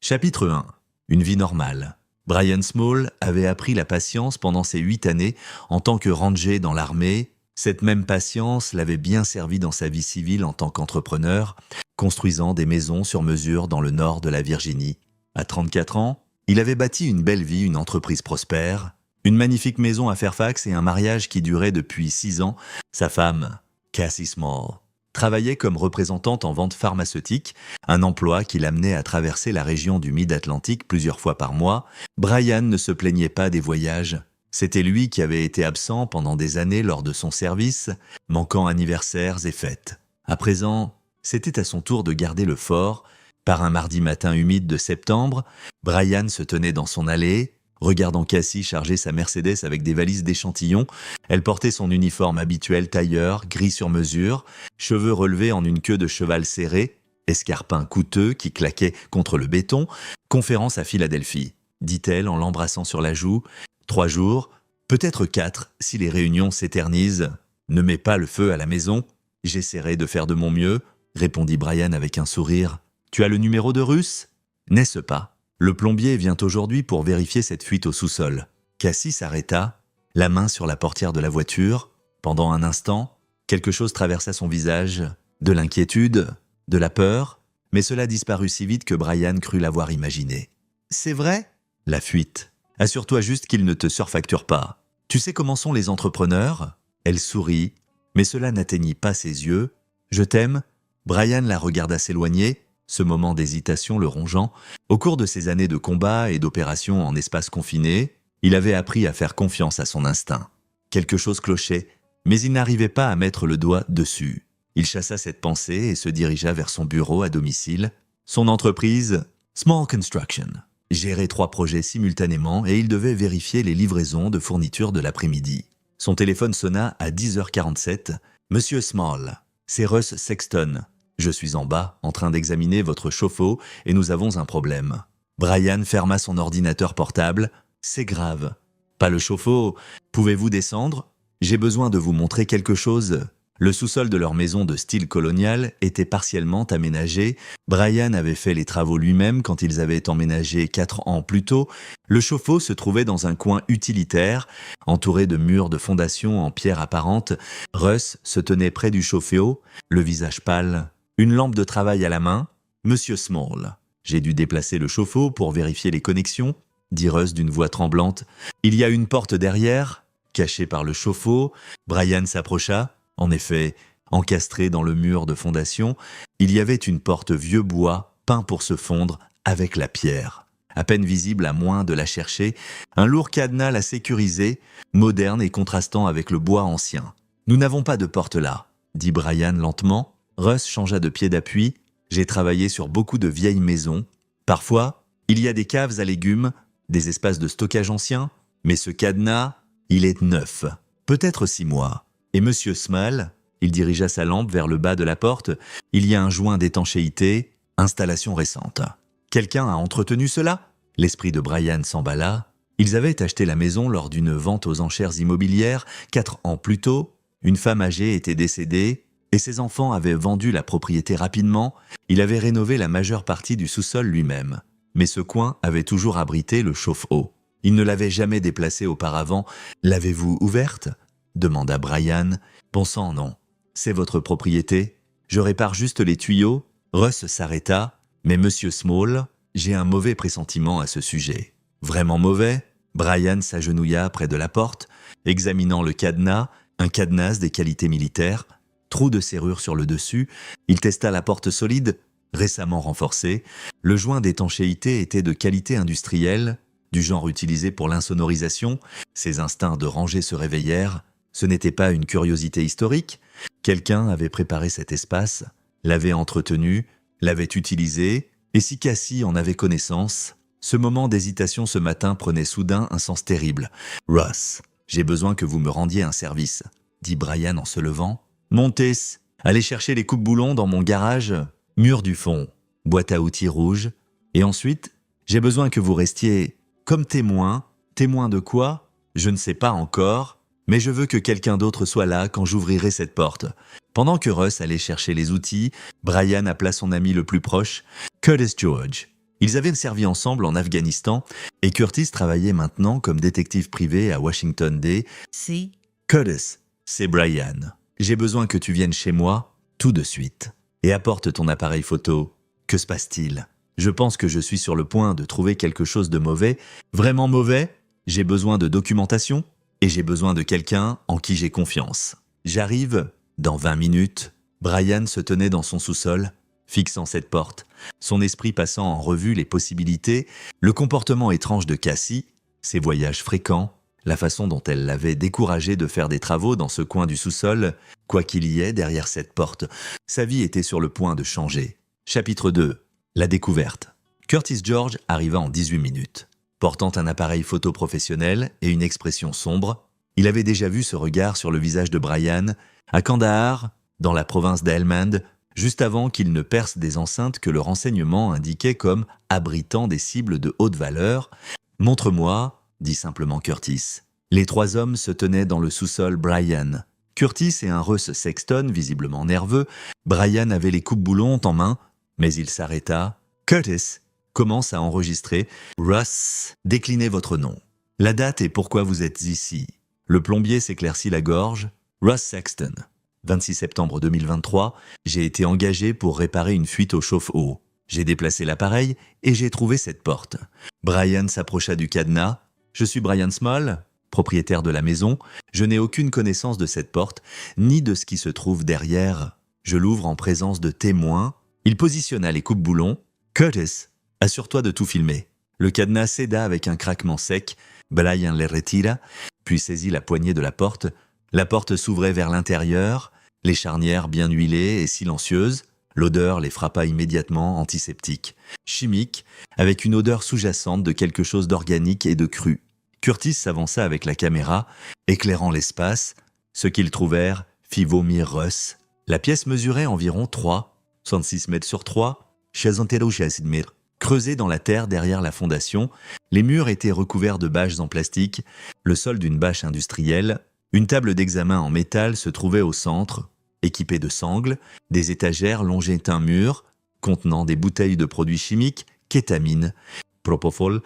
Chapitre 1. Une vie normale. Brian Small avait appris la patience pendant ses 8 années en tant que ranger dans l'armée. Cette même patience l'avait bien servi dans sa vie civile en tant qu'entrepreneur, construisant des maisons sur mesure dans le nord de la Virginie. À 34 ans, il avait bâti une belle vie, une entreprise prospère, une magnifique maison à Fairfax et un mariage qui durait depuis 6 ans. Sa femme, Cassie Small, travaillait comme représentante en vente pharmaceutique, un emploi qui l'amenait à traverser la région du Mid-Atlantique plusieurs fois par mois. Brian ne se plaignait pas des voyages. C'était lui qui avait été absent pendant des années lors de son service, manquant anniversaires et fêtes. À présent, c'était à son tour de garder le fort. Par un mardi matin humide de septembre, Brian se tenait dans son allée, regardant Cassie charger sa Mercedes avec des valises d'échantillons. Elle portait son uniforme habituel tailleur, gris sur mesure, cheveux relevés en une queue de cheval serrée, escarpins coûteux qui claquaient contre le béton. « Conférence à Philadelphie », dit-elle en l'embrassant sur la joue. 3 jours, peut-être 4 si les réunions s'éternisent. « Ne mets pas le feu à la maison. J'essaierai de faire de mon mieux, » répondit Brian avec un sourire. « Tu as le numéro de Russ ? N'est-ce pas ? Le plombier vient aujourd'hui pour vérifier cette fuite au sous-sol. » Cassie s'arrêta, la main sur la portière de la voiture. Pendant un instant, quelque chose traversa son visage, de l'inquiétude, de la peur, mais cela disparut si vite que Brian crut l'avoir imaginé. « C'est vrai ? La fuite. Assure-toi juste qu'il ne te surfacture pas. Tu sais comment sont les entrepreneurs ? » Elle sourit, mais cela n'atteignit pas ses yeux. « Je t'aime ?» Brian la regarda s'éloigner, ce moment d'hésitation le rongeant. Au cours de ses années de combat et d'opérations en espace confiné, il avait appris à faire confiance à son instinct. Quelque chose clochait, mais il n'arrivait pas à mettre le doigt dessus. Il chassa cette pensée et se dirigea vers son bureau à domicile. Son entreprise, Small Construction, gérait 3 projets simultanément et il devait vérifier les livraisons de fournitures de l'après-midi. Son téléphone sonna à 10h47. « Monsieur Small, c'est Russ Sexton. Je suis en bas, en train d'examiner votre chauffe-eau et nous avons un problème. » Brian ferma son ordinateur portable. « C'est grave. Pas le chauffe-eau. Pouvez-vous descendre ? J'ai besoin de vous montrer quelque chose. » Le sous-sol de leur maison de style colonial était partiellement aménagé. Brian avait fait les travaux lui-même quand ils avaient emménagé 4 ans plus tôt. Le chauffe-eau se trouvait dans un coin utilitaire, entouré de murs de fondation en pierre apparente. Russ se tenait près du chauffe-eau, le visage pâle, une lampe de travail à la main. « Monsieur Small, j'ai dû déplacer le chauffe-eau pour vérifier les connexions, » dit Russ d'une voix tremblante. « Il y a une porte derrière, cachée par le chauffe-eau. » Brian s'approcha. En effet, encastrée dans le mur de fondation, il y avait une porte vieux bois peint pour se fondre avec la pierre. À peine visible à moins de la chercher, un lourd cadenas la sécurisait, moderne et contrastant avec le bois ancien. « Nous n'avons pas de porte là, » dit Brian lentement. Russ changea de pied d'appui. « J'ai travaillé sur beaucoup de vieilles maisons. Parfois, il y a des caves à légumes, des espaces de stockage anciens, mais ce cadenas, il est neuf, peut-être 6 mois. » Et Monsieur Small, il dirigea sa lampe vers le bas de la porte. « Il y a un joint d'étanchéité, installation récente. » « Quelqu'un a entretenu cela ?» L'esprit de Brian s'emballa. Ils avaient acheté la maison lors d'une vente aux enchères immobilières 4 ans plus tôt. Une femme âgée était décédée et ses enfants avaient vendu la propriété rapidement. Il avait rénové la majeure partie du sous-sol lui-même. Mais ce coin avait toujours abrité le chauffe-eau. Il ne l'avait jamais déplacé auparavant. « L'avez-vous ouverte ?» demanda Brian. « Bon sang, non. C'est votre propriété. Je répare juste les tuyaux. » Russ s'arrêta. « Mais Monsieur Small, j'ai un mauvais pressentiment à ce sujet. » « Vraiment mauvais ?» Brian s'agenouilla près de la porte, examinant le cadenas, un cadenas des qualités militaires, trou de serrure sur le dessus. Il testa la porte solide, récemment renforcée. Le joint d'étanchéité était de qualité industrielle, du genre utilisé pour l'insonorisation. Ses instincts de ranger se réveillèrent. Ce n'était pas une curiosité historique. Quelqu'un avait préparé cet espace, l'avait entretenu, l'avait utilisé, et si Cassie en avait connaissance, ce moment d'hésitation ce matin prenait soudain un sens terrible. « Russ, j'ai besoin que vous me rendiez un service, » dit Brian en se levant. « Montez, allez chercher les coupe-boulons dans mon garage, mur du fond, boîte à outils rouge, et ensuite, j'ai besoin que vous restiez comme témoin. Témoin de quoi ? Je ne sais pas encore. » Mais je veux que quelqu'un d'autre soit là quand j'ouvrirai cette porte. Pendant que Russ allait chercher les outils, Brian appela son ami le plus proche, Curtis George. Ils avaient servi ensemble en Afghanistan et Curtis travaillait maintenant comme détective privé à Washington D. C. Curtis, c'est Brian. J'ai besoin que tu viennes chez moi tout de suite. Et apporte ton appareil photo. Que se passe-t-il? Je pense que je suis sur le point de trouver quelque chose de mauvais. Vraiment mauvais? J'ai besoin de documentation et j'ai besoin de quelqu'un en qui j'ai confiance. J'arrive dans 20 minutes. Brian se tenait dans son sous-sol, fixant cette porte, son esprit passant en revue les possibilités, le comportement étrange de Cassie, ses voyages fréquents, la façon dont elle l'avait découragé de faire des travaux dans ce coin du sous-sol, quoi qu'il y ait derrière cette porte. Sa vie était sur le point de changer. Chapitre 2. La découverte. Curtis George arriva en 18 minutes. Portant un appareil photo professionnel et une expression sombre, il avait déjà vu ce regard sur le visage de Brian à Kandahar, dans la province d'Helmand, juste avant qu'il ne perce des enceintes que le renseignement indiquait comme abritant des cibles de haute valeur. « Montre-moi », dit simplement Curtis. Les trois hommes se tenaient dans le sous-sol Brian. Curtis et un Russ Sexton, visiblement nerveux. Brian avait les coupes-boulons en main, mais il s'arrêta. « Curtis, commence à enregistrer. Russ, déclinez votre nom. La date et pourquoi vous êtes ici. » Le plombier s'éclaircit la gorge. « Russ Sexton. 26 septembre 2023, j'ai été engagé pour réparer une fuite au chauffe-eau. J'ai déplacé l'appareil et j'ai trouvé cette porte. » Brian s'approcha du cadenas. « Je suis Brian Small, propriétaire de la maison. Je n'ai aucune connaissance de cette porte, ni de ce qui se trouve derrière. Je l'ouvre en présence de témoins. » Il positionna les coupes-boulons. « Curtis, assure-toi de tout filmer. » Le cadenas céda avec un craquement sec. Brian les retira, puis saisit la poignée de la porte. La porte s'ouvrait vers l'intérieur, les charnières bien huilées et silencieuses. L'odeur les frappa immédiatement, antiseptique, chimique, avec une odeur sous-jacente de quelque chose d'organique et de cru. Curtis s'avança avec la caméra, éclairant l'espace. Ce qu'ils trouvèrent fit vomir Russ. La pièce mesurait environ 66 mètres sur 3, creusée dans la terre derrière la fondation. Les murs étaient recouverts de bâches en plastique, le sol d'une bâche industrielle. Une table d'examen en métal se trouvait au centre, équipée de sangles. Des étagères longeaient un mur contenant des bouteilles de produits chimiques, kétamine, propofol,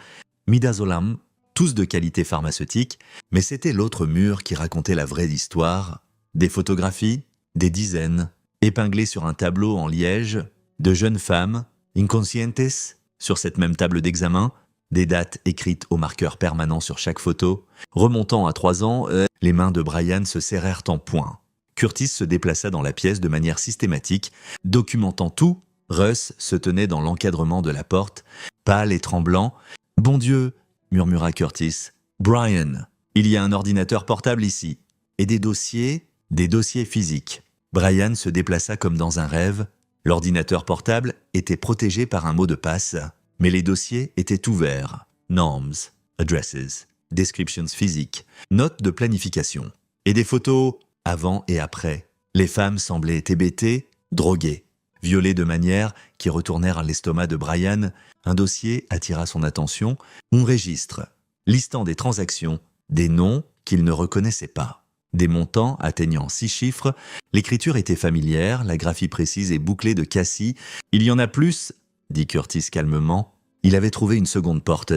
midazolam, tous de qualité pharmaceutique, mais c'était l'autre mur qui racontait la vraie histoire. Des photographies, des dizaines, épinglées sur un tableau en liège, de jeunes femmes, inconscientes, sur cette même table d'examen, des dates écrites au marqueur permanent sur chaque photo. Remontant à 3 ans, les mains de Brian se serrèrent en poing. Curtis se déplaça dans la pièce de manière systématique, documentant tout. Russ se tenait dans l'encadrement de la porte, pâle et tremblant. « Bon Dieu !» murmura Curtis. « Brian, il y a un ordinateur portable ici. Et des dossiers physiques. » Brian se déplaça comme dans un rêve. L'ordinateur portable était protégé par un mot de passe, mais les dossiers étaient ouverts. Norms, addresses, descriptions physiques, notes de planification. Et des photos avant et après. Les femmes semblaient hébétées, droguées, violées de manière qui retournèrent à l'estomac de Brian. Un dossier attira son attention. Un registre, listant des transactions, des noms qu'il ne reconnaissait pas. Des montants atteignant 6 chiffres. L'écriture était familière, la graphie précise et bouclée de Cassie. « Il y en a plus !» dit Curtis calmement. Il avait trouvé une seconde porte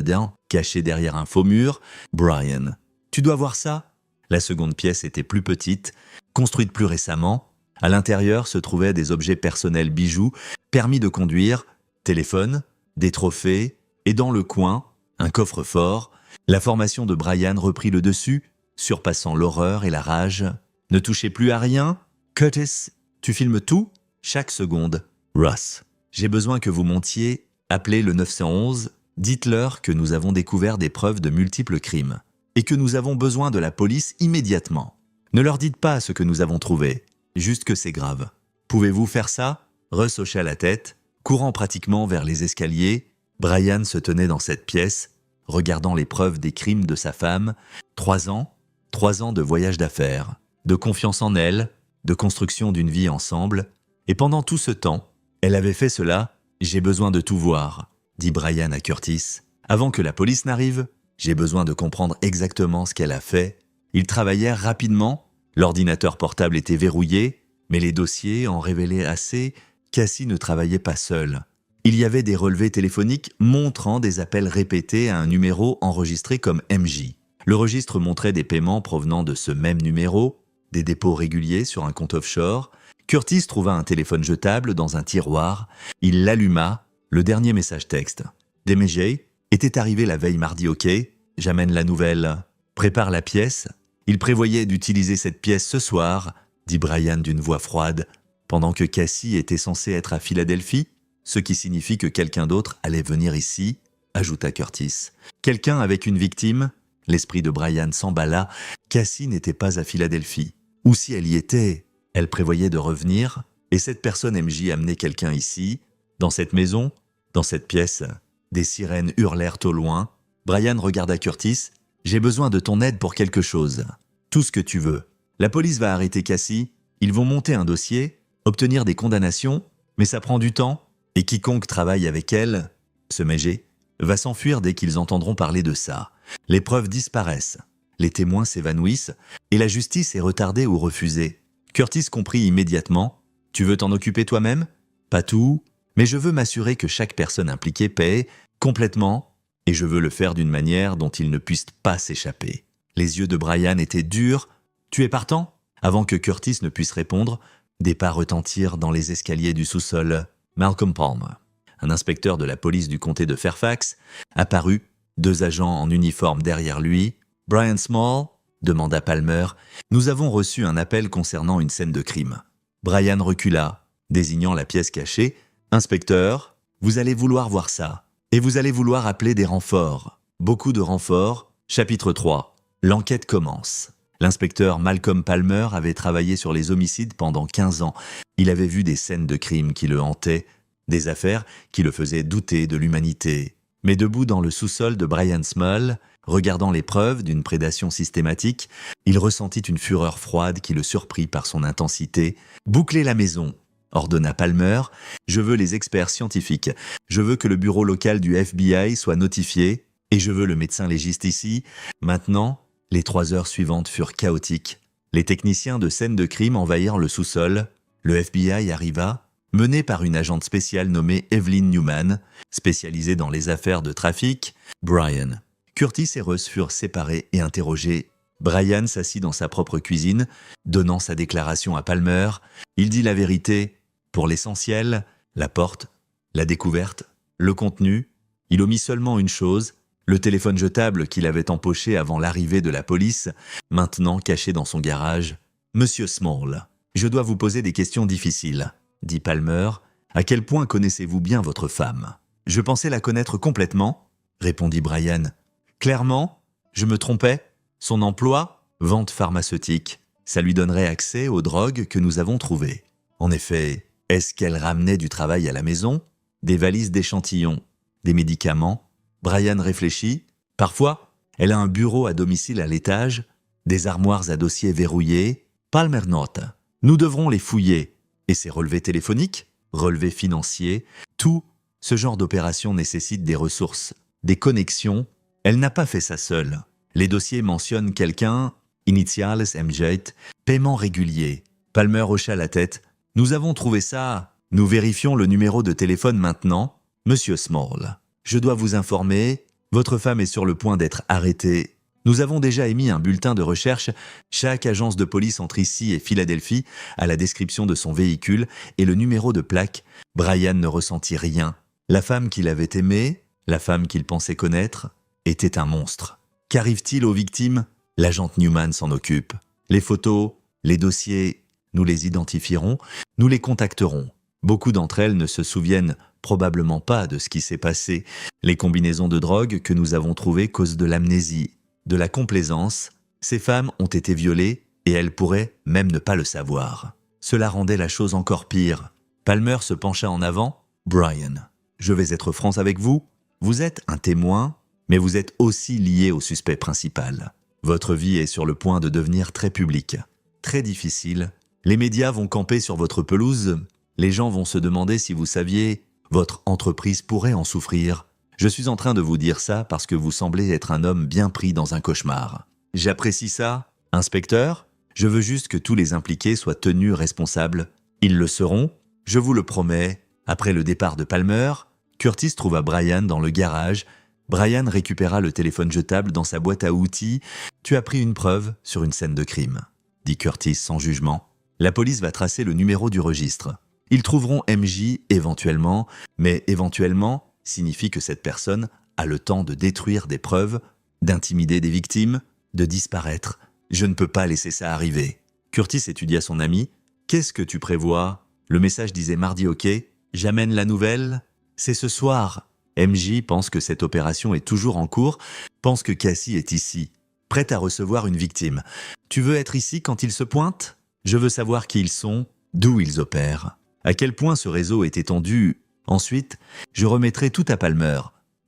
cachée derrière un faux mur. « Brian, tu dois voir ça ?» La seconde pièce était plus petite, construite plus récemment. À l'intérieur se trouvaient des objets personnels bijoux, permis de conduire, téléphone, des trophées, et dans le coin, un coffre-fort. La formation de Brian reprit le dessus, surpassant l'horreur et la rage. « Ne touchez plus à rien ? Curtis, tu filmes tout ? Chaque seconde. Russ, j'ai besoin que vous montiez. Appelez le 911. Dites-leur que nous avons découvert des preuves de multiples crimes et que nous avons besoin de la police immédiatement. Ne leur dites pas ce que nous avons trouvé, juste que c'est grave. Pouvez-vous faire ça ?» Russ hocha la tête, courant pratiquement vers les escaliers. Brian se tenait dans cette pièce, regardant les preuves des crimes de sa femme. 3 ans de voyage d'affaires, de confiance en elle, de construction d'une vie ensemble. Et pendant tout ce temps, elle avait fait cela. « J'ai besoin de tout voir », dit Brian à Curtis. « Avant que la police n'arrive, j'ai besoin de comprendre exactement ce qu'elle a fait. » Ils travaillèrent rapidement. L'ordinateur portable était verrouillé, mais les dossiers en révélaient assez. Cassie ne travaillait pas seule. Il y avait des relevés téléphoniques montrant des appels répétés à un numéro enregistré comme MJ. Le registre montrait des paiements provenant de ce même numéro, des dépôts réguliers sur un compte offshore. Curtis trouva un téléphone jetable dans un tiroir. Il l'alluma, le dernier message texte. DMJ était arrivé la veille mardi au quai. J'amène la nouvelle. Prépare la pièce. Il prévoyait d'utiliser cette pièce ce soir, dit Brian d'une voix froide, pendant que Cassie était censée être à Philadelphie, ce qui signifie que quelqu'un d'autre allait venir ici, ajouta Curtis. Quelqu'un avec une victime? L'esprit de Brian s'emballa. Cassie n'était pas à Philadelphie. Ou si elle y était, elle prévoyait de revenir, et cette personne MJ amenait quelqu'un ici, dans cette maison, dans cette pièce. Des sirènes hurlèrent au loin. Brian regarda Curtis. « J'ai besoin de ton aide pour quelque chose. Tout ce que tu veux. La police va arrêter Cassie. Ils vont monter un dossier, obtenir des condamnations, mais ça prend du temps. Et quiconque travaille avec elle, ce MJ, va s'enfuir dès qu'ils entendront parler de ça. Les preuves disparaissent. Les témoins s'évanouissent et la justice est retardée ou refusée. » Curtis comprit immédiatement. « Tu veux t'en occuper toi-même? Pas tout, mais je veux m'assurer que chaque personne impliquée paie complètement et je veux le faire d'une manière dont il ne puisse pas s'échapper. » Les yeux de Brian étaient durs. « Tu es partant ?» Avant que Curtis ne puisse répondre, des pas retentirent dans les escaliers du sous-sol. Malcolm Palmer, un inspecteur de la police du comté de Fairfax, apparut, 2 agents en uniforme derrière lui. « Brian Small ?» demanda Palmer. « Nous avons reçu un appel concernant une scène de crime. » Brian recula, désignant la pièce cachée. « Inspecteur, vous allez vouloir voir ça. Et vous allez vouloir appeler des renforts. Beaucoup de renforts. Chapitre 3. L'enquête commence. » L'inspecteur Malcolm Palmer avait travaillé sur les homicides pendant 15 ans. Il avait vu des scènes de crime qui le hantaient, des affaires qui le faisaient douter de l'humanité. Mais debout dans le sous-sol de Brian Small, regardant les preuves d'une prédation systématique, il ressentit une fureur froide qui le surprit par son intensité. « Bouclez la maison !» ordonna Palmer. « Je veux les experts scientifiques. Je veux que le bureau local du FBI soit notifié. Et je veux le médecin légiste ici. Maintenant, » Les 3 heures suivantes furent chaotiques. Les techniciens de scène de crime envahirent le sous-sol. Le FBI arriva, mené par une agente spéciale nommée Evelyn Newman, spécialisée dans les affaires de trafic. Brian. Curtis et Russ furent séparés et interrogés. Brian s'assit dans sa propre cuisine, donnant sa déclaration à Palmer. Il dit la vérité. Pour l'essentiel, la porte, la découverte, le contenu. Il omit seulement une chose, le téléphone jetable qu'il avait empoché avant l'arrivée de la police, maintenant caché dans son garage. « Monsieur Small, je dois vous poser des questions difficiles, » dit Palmer. « À quel point connaissez-vous bien votre femme ?»« Je pensais la connaître complètement, » répondit Brian. « Clairement, je me trompais. Son emploi, vente pharmaceutique, ça lui donnerait accès aux drogues que nous avons trouvées. En effet, est-ce qu'elle ramenait du travail à la maison? Des valises d'échantillons, des médicaments ?» Brian réfléchit. « Parfois, elle a un bureau à domicile à l'étage, des armoires à dossiers verrouillés. » Palmer note. « Nous devrons les fouiller. Et ces relevés téléphoniques, relevés financiers, tout ce genre d'opération nécessite des ressources, des connexions. Elle n'a pas fait ça seule. Les dossiers mentionnent quelqu'un, initiales MJ, paiement régulier. » Palmer hocha la tête. « Nous avons trouvé ça. Nous vérifions le numéro de téléphone maintenant. Monsieur Small. Je dois vous informer, votre femme est sur le point d'être arrêtée. Nous avons déjà émis un bulletin de recherche. Chaque agence de police entre ici et Philadelphie a la description de son véhicule et le numéro de plaque. » Brian ne ressentit rien. La femme qu'il avait aimée, la femme qu'il pensait connaître, était un monstre. Qu'arrive-t-il aux victimes? L'agente Newman s'en occupe. Les photos, les dossiers, nous les identifierons, nous les contacterons. Beaucoup d'entre elles ne se souviennent probablement pas de ce qui s'est passé. Les combinaisons de drogue que nous avons trouvées causent de l'amnésie, de la complaisance. Ces femmes ont été violées et elles pourraient même ne pas le savoir. Cela rendait la chose encore pire. Palmer se pencha en avant. « Brian, je vais être franc avec vous. Vous êtes un témoin, mais vous êtes aussi lié au suspect principal. Votre vie est sur le point de devenir très publique, très difficile. Les médias vont camper sur votre pelouse. Les gens vont se demander si vous saviez... Votre entreprise pourrait en souffrir. Je suis en train de vous dire ça parce que vous semblez être un homme bien pris dans un cauchemar. J'apprécie ça, inspecteur. Je veux juste que tous les impliqués soient tenus responsables. Ils le seront, je vous le promets. » Après le départ de Palmer, Curtis trouva Brian dans le garage. Brian récupéra le téléphone jetable dans sa boîte à outils. « Tu as pris une preuve sur une scène de crime », dit Curtis sans jugement. « La police va tracer le numéro du registre. Ils trouveront MJ éventuellement, mais éventuellement signifie que cette personne a le temps de détruire des preuves, d'intimider des victimes, de disparaître. Je ne peux pas laisser ça arriver. » Curtis étudia son ami. « Qu'est-ce que tu prévois ?» Le message disait mardi, ok. J'amène la nouvelle. C'est ce soir. MJ pense que cette opération est toujours en cours, pense que Cassie est ici, prête à recevoir une victime. Tu veux être ici quand ils se pointent ? Je veux savoir qui ils sont, d'où ils opèrent, à quel point ce réseau est étendu. Ensuite, je remettrai tout à Palmer.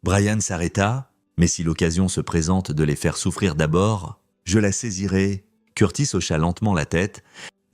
Brian s'arrêta, mais si l'occasion se présente de les faire souffrir d'abord, je la saisirai. Curtis hocha lentement la tête.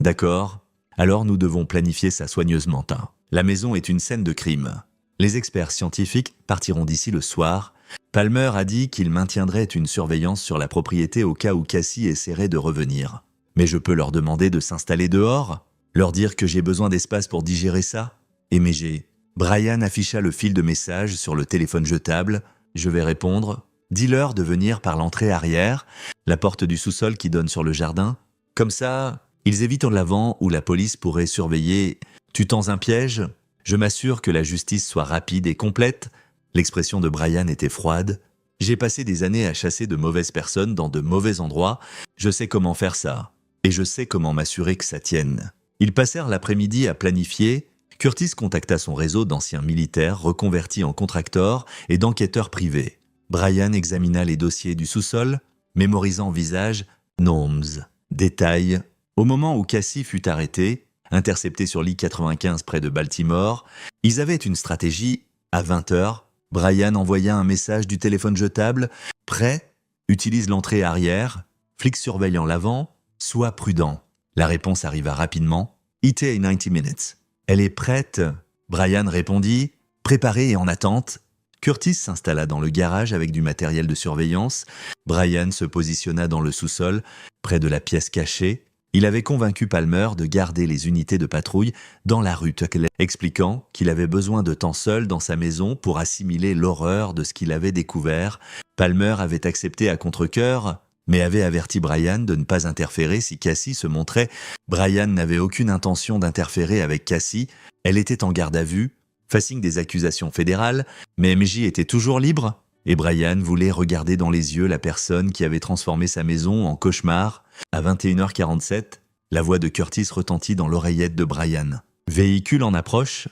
D'accord, alors nous devons planifier ça soigneusement. La maison est une scène de crime. Les experts scientifiques partiront d'ici le soir. Palmer a dit qu'il maintiendrait une surveillance sur la propriété au cas où Cassie essaierait de revenir. Mais je peux leur demander de s'installer dehors, leur dire que j'ai besoin d'espace pour digérer ça. MG. Brian afficha le fil de message sur le téléphone jetable. Je vais répondre. Dis-leur de venir par l'entrée arrière, la porte du sous-sol qui donne sur le jardin. Comme ça, ils évitent l'avant où la police pourrait surveiller. Tu tends un piège ? Je m'assure que la justice soit rapide et complète. L'expression de Brian était froide. J'ai passé des années à chasser de mauvaises personnes dans de mauvais endroits. Je sais comment faire ça. Et je sais comment m'assurer que ça tienne. Ils passèrent l'après-midi à planifier. Curtis contacta son réseau d'anciens militaires reconvertis en contracteurs et d'enquêteurs privés. Brian examina les dossiers du sous-sol, mémorisant visage, noms, détails. Au moment où Cassie fut arrêtée, interceptés sur l'I-95 près de Baltimore, ils avaient une stratégie. À 20h, Brian envoya un message du téléphone jetable. « Prêt ? Utilise l'entrée arrière. Flic surveillant l'avant. Sois prudent. » La réponse arriva rapidement. « ETA 90 minutes. » « Elle est prête ?» Brian répondit. « Préparée et en attente. » Curtis s'installa dans le garage avec du matériel de surveillance. Brian se positionna dans le sous-sol, près de la pièce cachée. Il avait convaincu Palmer de garder les unités de patrouille dans la rue, expliquant qu'il avait besoin de temps seul dans sa maison pour assimiler l'horreur de ce qu'il avait découvert. Palmer avait accepté à contre-cœur, mais avait averti Brian de ne pas interférer si Cassie se montrait. Brian n'avait aucune intention d'interférer avec Cassie. Elle était en garde à vue, facing des accusations fédérales, mais MJ était toujours libre. Et Brian voulait regarder dans les yeux la personne qui avait transformé sa maison en cauchemar. À 21h47, la voix de Curtis retentit dans l'oreillette de Brian. Véhicule en approche,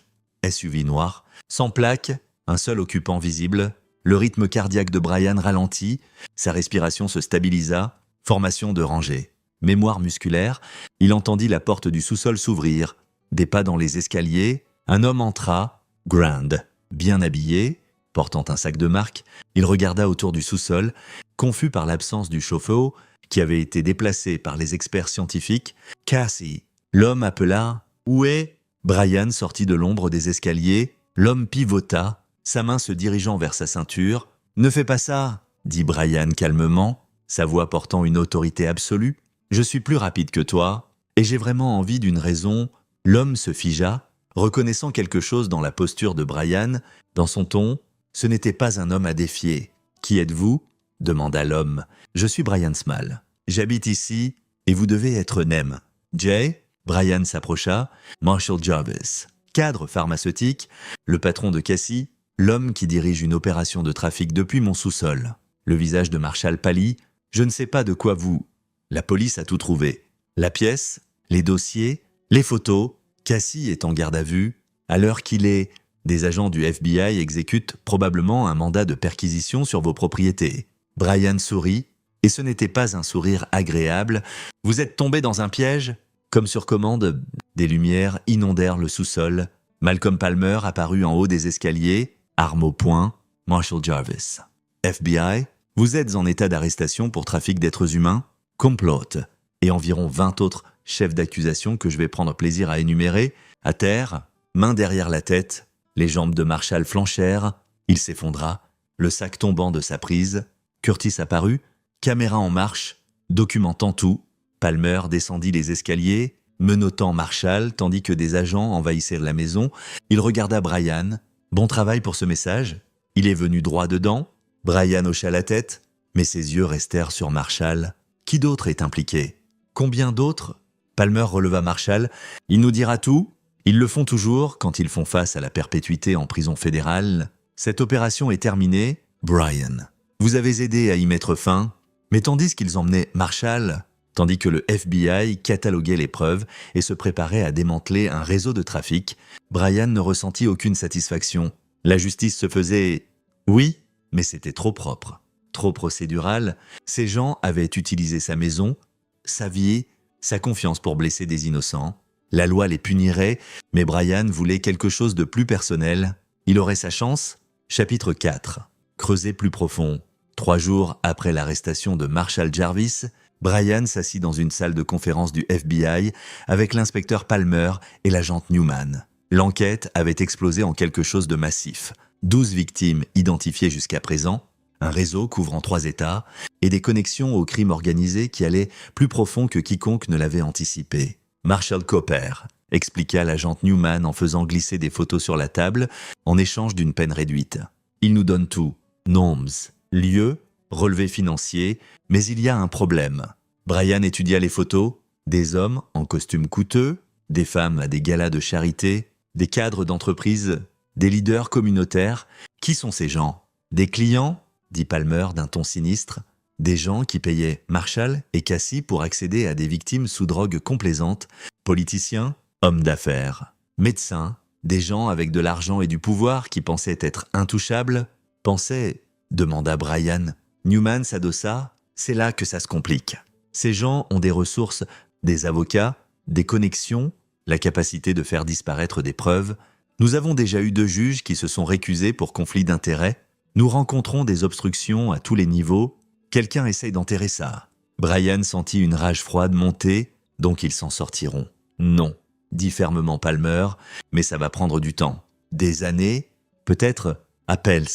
SUV noir, sans plaque, un seul occupant visible. Le rythme cardiaque de Brian ralentit, sa respiration se stabilisa, formation de rangée. Mémoire musculaire, il entendit la porte du sous-sol s'ouvrir. Des pas dans les escaliers, un homme entra, grand, bien habillé, portant un sac de marque. Il regarda autour du sous-sol, confus par l'absence du chauffe-eau, qui avait été déplacé par les experts scientifiques. « Cassie !» L'homme appela « Où est ?» Brian sortit de l'ombre des escaliers. L'homme pivota, sa main se dirigeant vers sa ceinture. « Ne fais pas ça !» dit Brian calmement, sa voix portant une autorité absolue. « Je suis plus rapide que toi, et j'ai vraiment envie d'une raison. » L'homme se figea, reconnaissant quelque chose dans la posture de Brian, dans son ton. Ce n'était pas un homme à défier. « Qui êtes-vous » demanda l'homme. « Je suis Brian Small. J'habite ici, et vous devez être Nem. »« Jay ?» Brian s'approcha. « Marshall Jarvis. Cadre pharmaceutique, le patron de Cassie, l'homme qui dirige une opération de trafic depuis mon sous-sol. » Le visage de Marshall pâlit. « Je ne sais pas de quoi vous... » La police a tout trouvé. La pièce, les dossiers, les photos. Cassie est en garde à vue. À l'heure qu'il est, des agents du FBI exécutent probablement un mandat de perquisition sur vos propriétés. Brian sourit, et ce n'était pas un sourire agréable. « Vous êtes tombé dans un piège ?» Comme sur commande, des lumières inondèrent le sous-sol. Malcolm Palmer apparut en haut des escaliers, arme au poing. « Marshall Jarvis. FBI, vous êtes en état d'arrestation pour trafic d'êtres humains, complot, et environ 20 autres chefs d'accusation que je vais prendre plaisir à énumérer. À terre, main derrière la tête, les jambes de Marshall flanchèrent, il s'effondra, le sac tombant de sa prise. Curtis apparut, caméra en marche, documentant tout. Palmer descendit les escaliers, menottant Marshall tandis que des agents envahissaient la maison. Il regarda Brian, Bon travail pour ce message. Il est venu droit dedans. Brian hocha la tête, mais ses yeux restèrent sur Marshall. Qui d'autre est impliqué? Combien d'autres? Palmer releva Marshall. Il nous dira tout. Ils le font toujours quand ils font face à la perpétuité en prison fédérale. Cette opération est terminée. Brian, vous avez aidé à y mettre fin. Mais tandis qu'ils emmenaient Marshall, tandis que le FBI cataloguait les preuves et se préparait à démanteler un réseau de trafic, Brian ne ressentit aucune satisfaction. La justice se faisait... Oui, mais c'était trop propre, trop procédural. Ces gens avaient utilisé sa maison, sa vie, sa confiance pour blesser des innocents. La loi les punirait, mais Brian voulait quelque chose de plus personnel. Il aurait sa chance. Chapitre 4. Creuser plus profond. 3 jours après l'arrestation de Marshall Jarvis, Brian s'assit dans une salle de conférence du FBI avec l'inspecteur Palmer et l'agent Newman. L'enquête avait explosé en quelque chose de massif. 12 victimes identifiées jusqu'à présent, un réseau couvrant 3 États et des connexions au crime organisé qui allaient plus profond que quiconque ne l'avait anticipé. Marshall coopère, expliqua l'agent Newman en faisant glisser des photos sur la table en échange d'une peine réduite. Il nous donne tout, noms, lieux, relevés financiers, mais il y a un problème. Brian étudia les photos, des hommes en costumes coûteux, des femmes à des galas de charité, des cadres d'entreprise, des leaders communautaires. Qui sont ces gens? Des clients, dit Palmer d'un ton sinistre, des gens qui payaient Marshall et Cassie pour accéder à des victimes sous drogue complaisante, politiciens, hommes d'affaires, médecins, des gens avec de l'argent et du pouvoir qui pensaient être intouchables, pensaient, demanda Brian. Newman s'adossa, c'est là que ça se complique. Ces gens ont des ressources, des avocats, des connexions, la capacité de faire disparaître des preuves. Nous avons déjà eu 2 juges qui se sont récusés pour conflit d'intérêts. Nous rencontrons des obstructions à tous les niveaux. Quelqu'un essaye d'enterrer ça. Brian sentit une rage froide monter, donc ils s'en sortiront. Non, dit fermement Palmer, mais ça va prendre du temps. Des années, peut-être appels,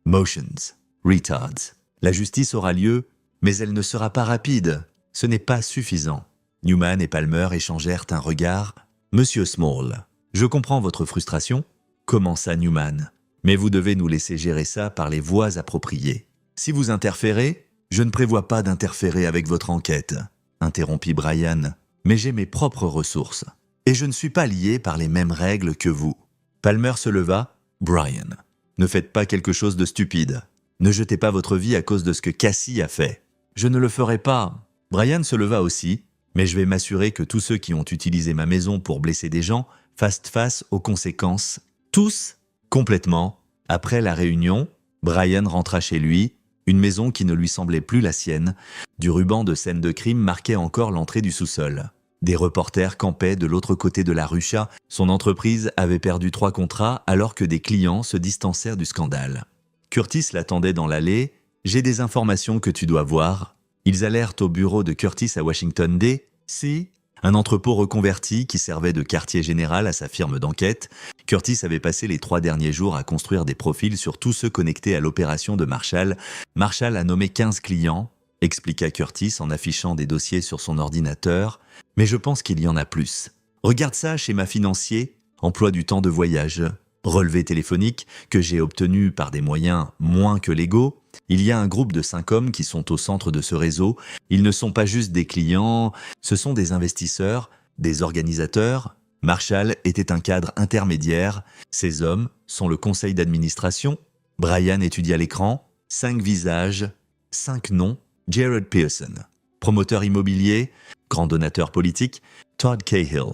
motions, retards. La justice aura lieu, mais elle ne sera pas rapide. Ce n'est pas suffisant. Newman et Palmer échangèrent un regard. « Monsieur Small, je comprends votre frustration, » commença Newman. « Mais vous devez nous laisser gérer ça par les voies appropriées. Si vous interférez, je ne prévois pas d'interférer avec votre enquête, » interrompit Brian. « Mais j'ai mes propres ressources. Et je ne suis pas lié par les mêmes règles que vous. » Palmer se leva. « Brian, ne faites pas quelque chose de stupide. Ne jetez pas votre vie à cause de ce que Cassie a fait. »« Je ne le ferai pas. » Brian se leva aussi. « Mais je vais m'assurer que tous ceux qui ont utilisé ma maison pour blesser des gens fassent face aux conséquences. Tous, complètement. » Après la réunion, Brian rentra chez lui, une maison qui ne lui semblait plus la sienne. Du ruban de scène de crime marquait encore l'entrée du sous-sol. Des reporters campaient de l'autre côté de la rucha. Son entreprise avait perdu 3 contrats alors que des clients se distancèrent du scandale. Curtis l'attendait dans l'allée. « J'ai des informations que tu dois voir. » Ils allèrent au bureau de Curtis à Washington D.C., un entrepôt reconverti qui servait de quartier général à sa firme d'enquête. Curtis avait passé les 3 derniers jours à construire des profils sur tous ceux connectés à l'opération de Marshall. Marshall a nommé 15 clients, expliqua Curtis en affichant des dossiers sur son ordinateur. « Mais je pense qu'il y en a plus. Regarde ça, schéma financier, emploi du temps de voyage, relevé téléphonique que j'ai obtenu par des moyens moins que légaux. Il y a un groupe de 5 hommes qui sont au centre de ce réseau. Ils ne sont pas juste des clients, ce sont des investisseurs, des organisateurs. Marshall était un cadre intermédiaire. Ces hommes sont le conseil d'administration. » Brian étudia l'écran. 5 visages, 5 noms. Jared Pearson, promoteur immobilier, grand donateur politique. Todd Cahill,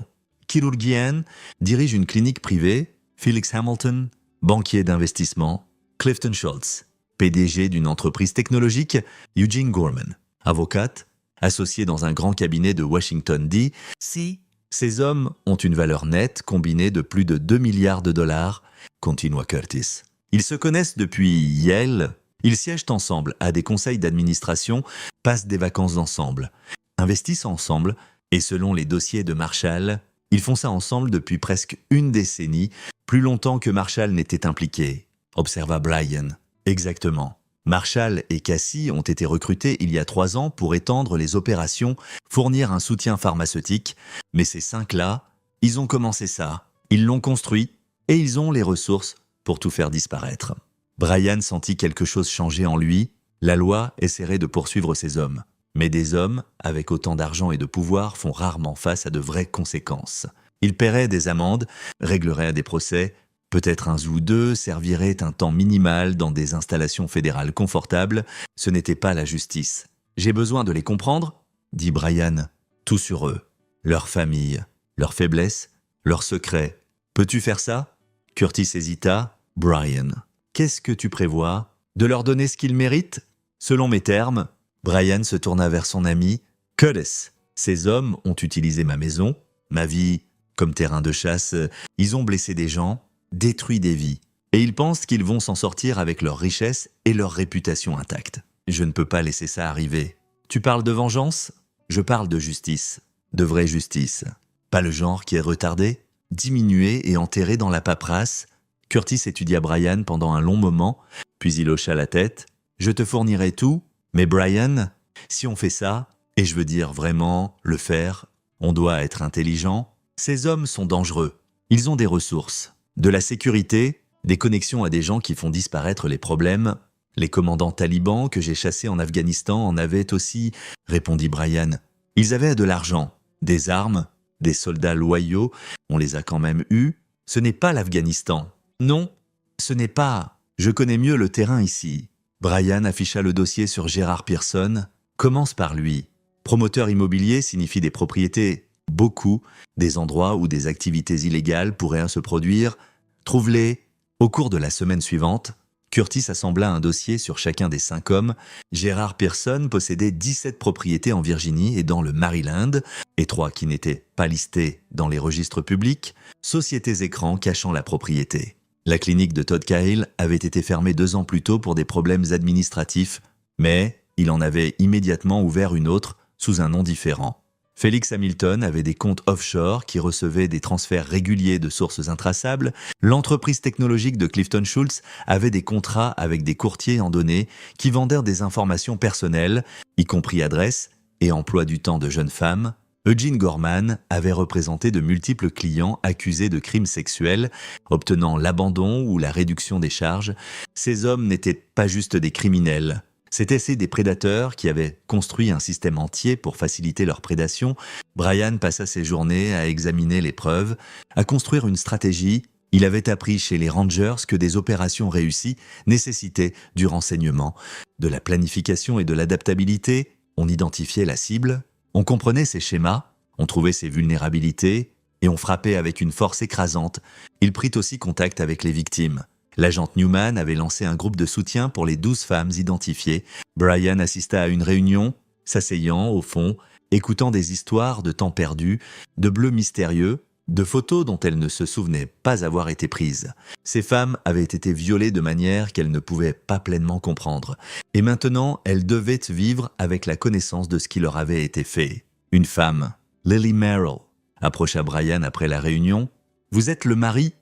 chirurgien, dirige une clinique privée. Felix Hamilton, banquier d'investissement. Clifton Schultz, PDG d'une entreprise technologique. Eugene Gorman, avocate, associé dans un grand cabinet de Washington D.C. Ces hommes ont une valeur nette combinée de plus de 2 milliards de dollars, continua Curtis. Ils se connaissent depuis Yale. Ils siègent ensemble à des conseils d'administration, passent des vacances ensemble, investissent ensemble et selon les dossiers de Marshall, ils font ça ensemble depuis presque 1 décennie, plus longtemps que Marshall n'était impliqué, observa Brian. Exactement. Marshall et Cassie ont été recrutés il y a 3 ans pour étendre les opérations, fournir un soutien pharmaceutique, mais ces 5-là, ils ont commencé ça, ils l'ont construit et ils ont les ressources pour tout faire disparaître. Brian sentit quelque chose changer en lui. La loi essaierait de poursuivre ces hommes. Mais des hommes, avec autant d'argent et de pouvoir, font rarement face à de vraies conséquences. Ils paieraient des amendes, régleraient des procès, peut-être un ou deux, serviraient un temps minimal dans des installations fédérales confortables. Ce n'était pas la justice. « J'ai besoin de les comprendre ?» dit Brian. « Tout sur eux. Leur famille, leurs faiblesses, leurs secrets. Peux-tu faire ça ?» Curtis hésita. « Brian, qu'est-ce que tu prévois ? De leur donner ce qu'ils méritent ? Selon mes termes. » Brian se tourna vers son ami. « Curtis, ces hommes ont utilisé ma maison, ma vie comme terrain de chasse. Ils ont blessé des gens, détruit des vies. Et ils pensent qu'ils vont s'en sortir avec leur richesse et leur réputation intacte. Je ne peux pas laisser ça arriver. Tu parles de vengeance ? Je parle de justice. De vraie justice. Pas le genre qui est retardé, diminué et enterré dans la paperasse. » Curtis étudia Brian pendant un long moment, puis il hocha la tête. « Je te fournirai tout. Mais Brian, si on fait ça, et je veux dire vraiment le faire, on doit être intelligent. Ces hommes sont dangereux. Ils ont des ressources, de la sécurité, des connexions à des gens qui font disparaître les problèmes. Les commandants talibans que j'ai chassés en Afghanistan en avaient aussi, répondit Brian. Ils avaient de l'argent, des armes, des soldats loyaux, on les a quand même eus. Ce n'est pas l'Afghanistan. Non, ce n'est pas. Je connais mieux le terrain ici. » Brian afficha le dossier sur Gérard Pearson. « Commence par lui. Promoteur immobilier signifie des propriétés, beaucoup, des endroits où des activités illégales pourraient se produire. Trouve-les. » Au cours de la semaine suivante, Curtis assembla un dossier sur chacun des 5 hommes. Gérard Pearson possédait 17 propriétés en Virginie et dans le Maryland, et 3 qui n'étaient pas listées dans les registres publics, sociétés écrans cachant la propriété. La clinique de Todd Cahill avait été fermée 2 ans plus tôt pour des problèmes administratifs, mais il en avait immédiatement ouvert une autre sous un nom différent. Félix Hamilton avait des comptes offshore qui recevaient des transferts réguliers de sources intraçables. L'entreprise technologique de Clifton Schultz avait des contrats avec des courtiers en données qui vendèrent des informations personnelles, y compris adresses et emploi du temps de jeunes femmes. Eugene Gorman avait représenté de multiples clients accusés de crimes sexuels, obtenant l'abandon ou la réduction des charges. Ces hommes n'étaient pas juste des criminels. C'étaient des prédateurs qui avaient construit un système entier pour faciliter leur prédation. Brian passa ses journées à examiner les preuves, à construire une stratégie. Il avait appris chez les Rangers que des opérations réussies nécessitaient du renseignement, de la planification et de l'adaptabilité. On identifiait la cible. On comprenait ses schémas, on trouvait ses vulnérabilités et on frappait avec une force écrasante. Il prit aussi contact avec les victimes. L'agent Newman avait lancé un groupe de soutien pour les 12 femmes identifiées. Brian assista à une réunion, s'asseyant au fond, écoutant des histoires de temps perdu, de bleus mystérieux, de photos dont elle ne se souvenait pas avoir été prises. Ces femmes avaient été violées de manière qu'elle ne pouvait pas pleinement comprendre. Et maintenant, elles devaient vivre avec la connaissance de ce qui leur avait été fait. Une femme, Lily Merrill, approcha Brian après la réunion. « Vous êtes le mari,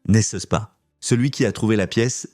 n'est-ce pas? Celui qui a trouvé la pièce ?»«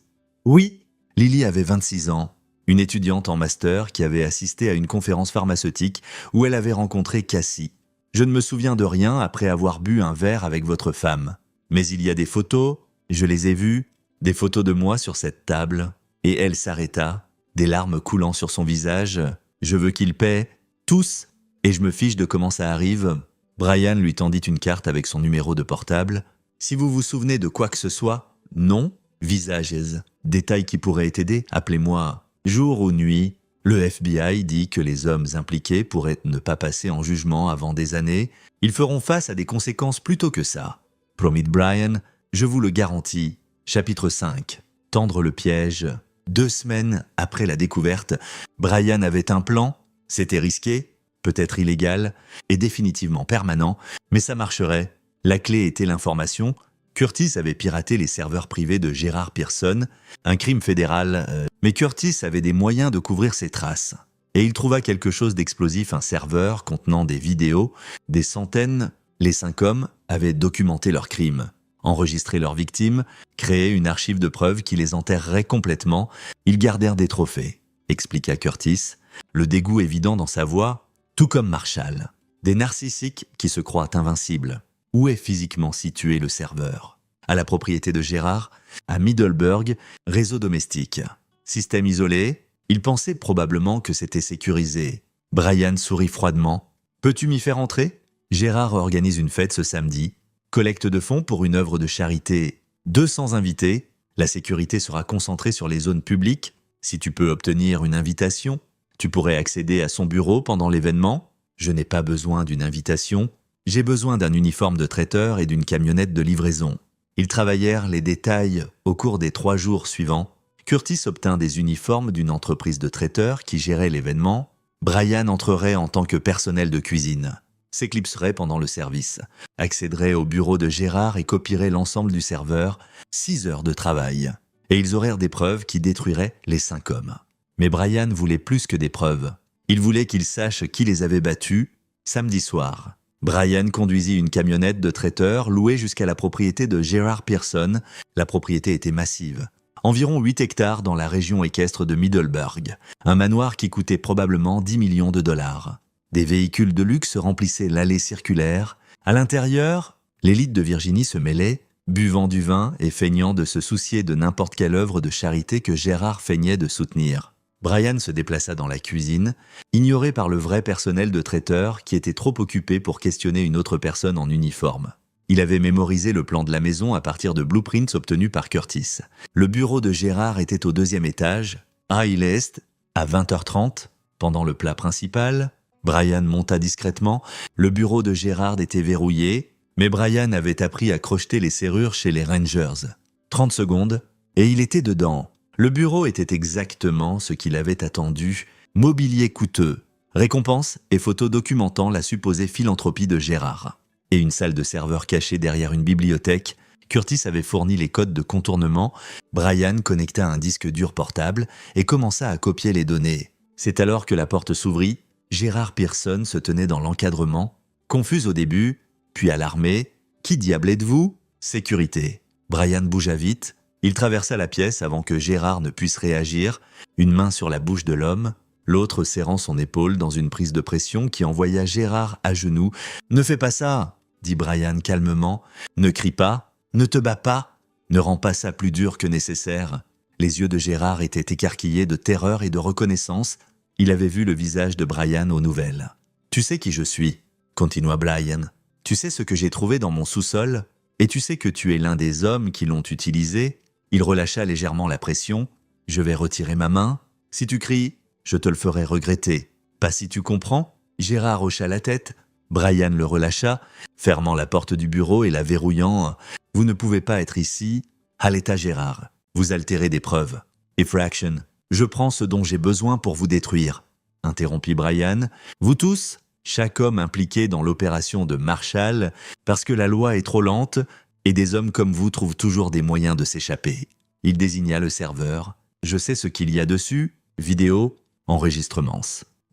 Oui. » Lily avait 26 ans, une étudiante en master qui avait assisté à une conférence pharmaceutique où elle avait rencontré Cassie. « Je ne me souviens de rien après avoir bu un verre avec votre femme. Mais il y a des photos, je les ai vues, des photos de moi sur cette table. » Et elle s'arrêta, des larmes coulant sur son visage. « Je veux qu'ils paient, tous, et je me fiche de comment ça arrive. » Brian lui tendit une carte avec son numéro de portable. « Si vous vous souvenez de quoi que ce soit, nom, visages, détails qui pourraient t'aider, appelez-moi. Jour ou nuit. » Le FBI dit que les hommes impliqués pourraient ne pas passer en jugement avant des années. Ils feront face à des conséquences plus tôt que ça. Promit Brian, je vous le garantis. Chapitre 5. Tendre le piège. 2 semaines après la découverte, Brian avait un plan. C'était risqué, peut-être illégal, et définitivement permanent, mais ça marcherait. La clé était l'information. Curtis avait piraté les serveurs privés de Gérard Pearson, un crime fédéral, mais Curtis avait des moyens de couvrir ses traces. Et il trouva quelque chose d'explosif, un serveur contenant des vidéos, des centaines. Les 5 hommes avaient documenté leurs crimes, enregistré leurs victimes, créé une archive de preuves qui les enterrerait complètement. Ils gardèrent des trophées, expliqua Curtis, le dégoût évident dans sa voix, tout comme Marshall. Des narcissiques qui se croient invincibles. Où est physiquement situé le serveur? à la propriété de Gérard, à Middelburg, réseau domestique. Système isolé, il pensait probablement que c'était sécurisé. Brian sourit froidement. « Peux-tu m'y faire entrer ?» Gérard organise une fête ce samedi. Collecte de fonds pour une œuvre de charité. 200 invités. La sécurité sera concentrée sur les zones publiques. Si tu peux obtenir une invitation, tu pourrais accéder à son bureau pendant l'événement. Je n'ai pas besoin d'une invitation. J'ai besoin d'un uniforme de traiteur et d'une camionnette de livraison. Ils travaillèrent les détails au cours des 3 jours suivants. Curtis obtint des uniformes d'une entreprise de traiteurs qui gérait l'événement. Brian entrerait en tant que personnel de cuisine, s'éclipserait pendant le service, accéderait au bureau de Gérard et copierait l'ensemble du serveur, 6 heures de travail. Et ils auront des preuves qui détruiraient les 5 hommes. Mais Brian voulait plus que des preuves. Il voulait qu'ils sachent qui les avait battus. Samedi soir, Brian conduisit une camionnette de traiteur louée jusqu'à la propriété de Gerard Pearson. La propriété était massive. Environ 8 hectares dans la région équestre de Middelburg. Un manoir qui coûtait probablement 10 millions de dollars. Des véhicules de luxe remplissaient l'allée circulaire. À l'intérieur, l'élite de Virginie se mêlait, buvant du vin et feignant de se soucier de n'importe quelle œuvre de charité que Gérard feignait de soutenir. Brian se déplaça dans la cuisine, ignoré par le vrai personnel de traiteur qui était trop occupé pour questionner une autre personne en uniforme. Il avait mémorisé le plan de la maison à partir de blueprints obtenus par Curtis. Le bureau de Gérard était au 2e étage, à il est, à 20h30, pendant le plat principal. Brian monta discrètement, le bureau de Gérard était verrouillé, mais Brian avait appris à crocheter les serrures chez les Rangers. 30 secondes, et il était dedans. Le bureau était exactement ce qu'il avait attendu, mobilier coûteux, récompense et photos documentant la supposée philanthropie de Gérard. Et une salle de serveur cachée derrière une bibliothèque. Curtis avait fourni les codes de contournement. Brian connecta un disque dur portable et commença à copier les données. C'est alors que la porte s'ouvrit. Gérard Pearson se tenait dans l'encadrement, confus au début, puis alarmé. « Qui diable êtes-vous » ? « Sécurité. » Brian bougea vite. Il traversa la pièce avant que Gérard ne puisse réagir, une main sur la bouche de l'homme, l'autre serrant son épaule dans une prise de pression qui envoya Gérard à genoux. « Ne fais pas ça !» dit Brian calmement. « Ne crie pas, ne te bats pas, ne rends pas ça plus dur que nécessaire. » Les yeux de Gérard étaient écarquillés de terreur et de reconnaissance. Il avait vu le visage de Brian aux nouvelles. « Tu sais qui je suis ?» continua Brian. « Tu sais ce que j'ai trouvé dans mon sous-sol ? Et tu sais que tu es l'un des hommes qui l'ont utilisé ?» Il relâcha légèrement la pression. « Je vais retirer ma main. Si tu cries, je te le ferai regretter. Pas si tu comprends ?» Gérard hocha la tête. Brian le relâcha, fermant la porte du bureau et la verrouillant. « Vous ne pouvez pas être ici. » « À l'état Gérard. Vous altérez des preuves. »« Effraction. Je prends ce dont j'ai besoin pour vous détruire. » interrompit Brian. « Vous tous, chaque homme impliqué dans l'opération de Marshall, parce que la loi est trop lente, et des hommes comme vous trouvent toujours des moyens de s'échapper. » Il désigna le serveur. « Je sais ce qu'il y a dessus. Vidéo, enregistrements.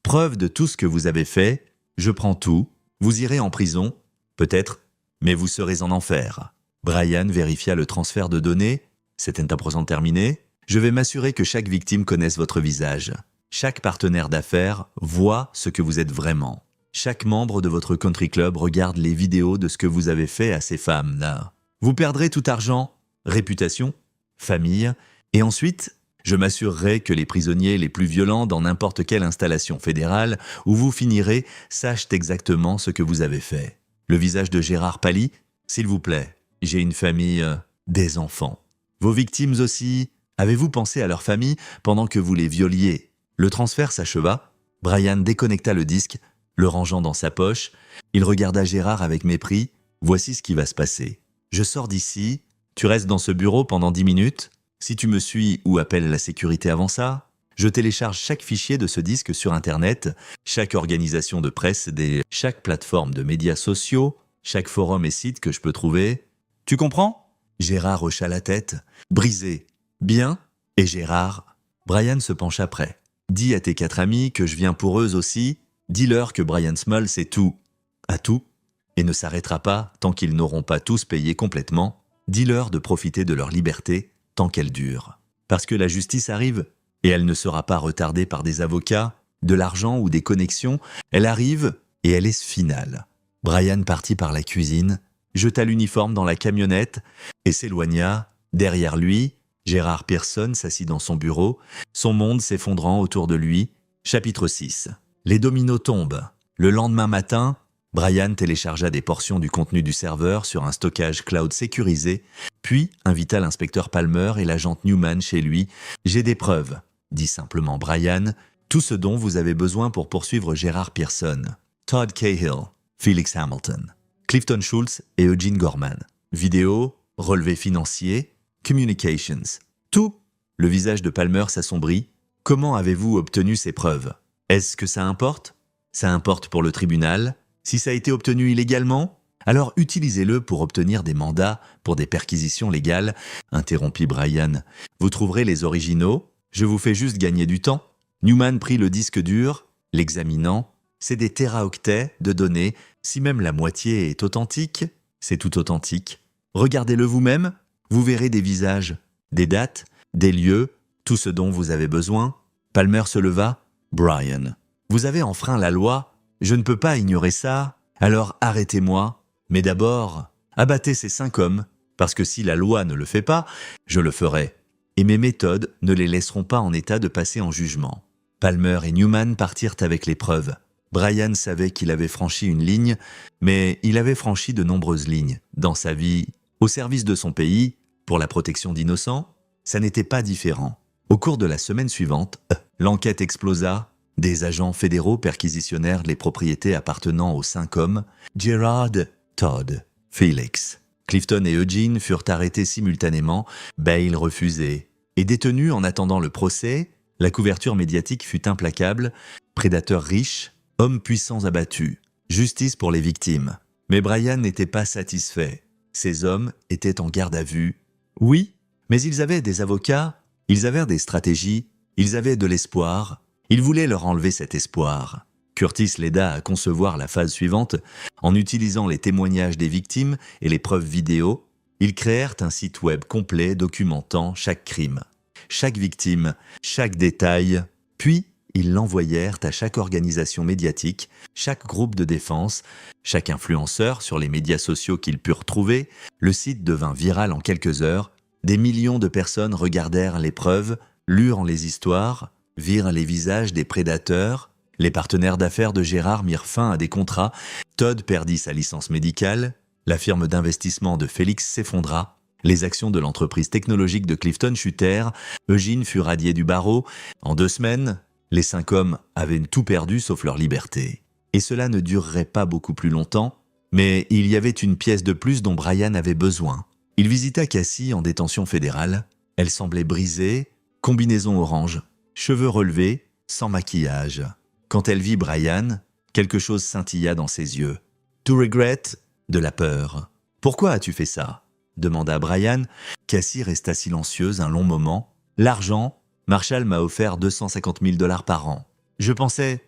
Preuve de tout ce que vous avez fait. Je prends tout. Vous irez en prison, peut-être, mais vous serez en enfer. » Brian vérifia le transfert de données. « C'est à présent terminé. Je vais m'assurer que chaque victime connaisse votre visage. Chaque partenaire d'affaires voit ce que vous êtes vraiment. Chaque membre de votre country club regarde les vidéos de ce que vous avez fait à ces femmes-là. Vous perdrez tout argent, réputation, famille, et ensuite, je m'assurerai que les prisonniers les plus violents dans n'importe quelle installation fédérale où vous finirez sachent exactement ce que vous avez fait. » Le visage de Gérard pâlit. « S'il vous plaît, j'ai une famille, des enfants. Vos victimes aussi, avez-vous pensé à leur famille pendant que vous les violiez ?» Le transfert s'acheva. Brian déconnecta le disque, le rangeant dans sa poche. Il regarda Gérard avec mépris. « Voici ce qui va se passer. Je sors d'ici, tu restes dans ce bureau pendant 10 minutes. Si tu me suis ou appelles la sécurité avant ça, je télécharge chaque fichier de ce disque sur Internet, chaque organisation de presse, chaque plateforme de médias sociaux, chaque forum et site que je peux trouver. Tu comprends ?» Gérard hocha la tête. « Brisé. Bien. Et Gérard ?» Brian se pencha près. « Dis à tes 4 amis que je viens pour eux aussi. Dis-leur que Brian Small sait tout. À tout. Et ne s'arrêtera pas tant qu'ils n'auront pas tous payé complètement. Dis-leur de profiter de leur liberté tant qu'elle dure. Parce que la justice arrive, et elle ne sera pas retardée par des avocats, de l'argent ou des connexions. Elle arrive et elle est finale. » Brian partit par la cuisine. jeta l'uniforme dans la camionnette et s'éloigna. Derrière lui, Gérard Pearson s'assit dans son bureau, son monde s'effondrant autour de lui. Chapitre 6. Les dominos tombent. Le lendemain matin, Brian téléchargea des portions du contenu du serveur sur un stockage cloud sécurisé, puis invita l'inspecteur Palmer et l'agent Newman chez lui. « J'ai des preuves », dit simplement Brian, « tout ce dont vous avez besoin pour poursuivre Gérard Pearson. Todd Cahill, Felix Hamilton, Clifton Schultz et Eugene Gorman. Vidéo, relevés financiers, communications. Tout !» Le visage de Palmer s'assombrit. « Comment avez-vous obtenu ces preuves? Est-ce que ça importe? Ça importe pour le tribunal. Si ça a été obtenu illégalement, alors utilisez-le pour obtenir des mandats pour des perquisitions légales, » interrompit Brian. « Vous trouverez les originaux. Je vous fais juste gagner du temps. » Newman prit le disque dur, l'examinant. C'est des téraoctets de données. Si même la moitié est authentique, c'est tout authentique. Regardez-le vous-même. Vous verrez des visages, des dates, des lieux, tout ce dont vous avez besoin. Palmer se leva. « Brian, vous avez enfreint la loi. Je ne peux pas ignorer ça. Alors arrêtez-moi. Mais d'abord, abattez ces 5 hommes, parce que si la loi ne le fait pas, je le ferai. Et mes méthodes ne les laisseront pas en état de passer en jugement. » Palmer et Newman partirent avec les preuves. Brian savait qu'il avait franchi une ligne, mais il avait franchi de nombreuses lignes. Dans sa vie, au service de son pays, pour la protection d'innocents, ça n'était pas différent. Au cours de la semaine suivante, l'enquête explosa. Des agents fédéraux perquisitionnèrent les propriétés appartenant aux 5 hommes. Gerard, Todd, Felix, Clifton et Eugene furent arrêtés simultanément, bail refusé. Et détenus en attendant le procès, la couverture médiatique fut implacable. Prédateurs riches, hommes puissants abattus, justice pour les victimes. Mais Brian n'était pas satisfait. Ces hommes étaient en garde à vue. Oui, mais ils avaient des avocats, ils avaient des stratégies, ils avaient de l'espoir. Ils voulaient leur enlever cet espoir. Curtis l'aida à concevoir la phase suivante. En utilisant les témoignages des victimes et les preuves vidéo, ils créèrent un site web complet documentant chaque crime, chaque victime, chaque détail. Puis, ils l'envoyèrent à chaque organisation médiatique, chaque groupe de défense, chaque influenceur sur les médias sociaux qu'ils purent trouver. Le site devint viral en quelques heures. Des millions de personnes regardèrent les preuves, lurent les histoires, virent les visages des prédateurs. Les partenaires d'affaires de Gérard mirent fin à des contrats. Todd perdit sa licence médicale. La firme d'investissement de Félix s'effondra. Les actions de l'entreprise technologique de Clifton chutèrent. Eugene fut radié du barreau. En 2 semaines, les 5 hommes avaient tout perdu sauf leur liberté. Et cela ne durerait pas beaucoup plus longtemps. Mais il y avait une pièce de plus dont Brian avait besoin. Il visita Cassie en détention fédérale. Elle semblait brisée, combinaison orange, cheveux relevés, sans maquillage. Quand elle vit Brian, quelque chose scintilla dans ses yeux. « To regret » de la peur. « Pourquoi as-tu fait ça ?» demanda Brian. Cassie resta silencieuse un long moment. « L'argent, Marshall m'a offert 250 000 $ par an. Je pensais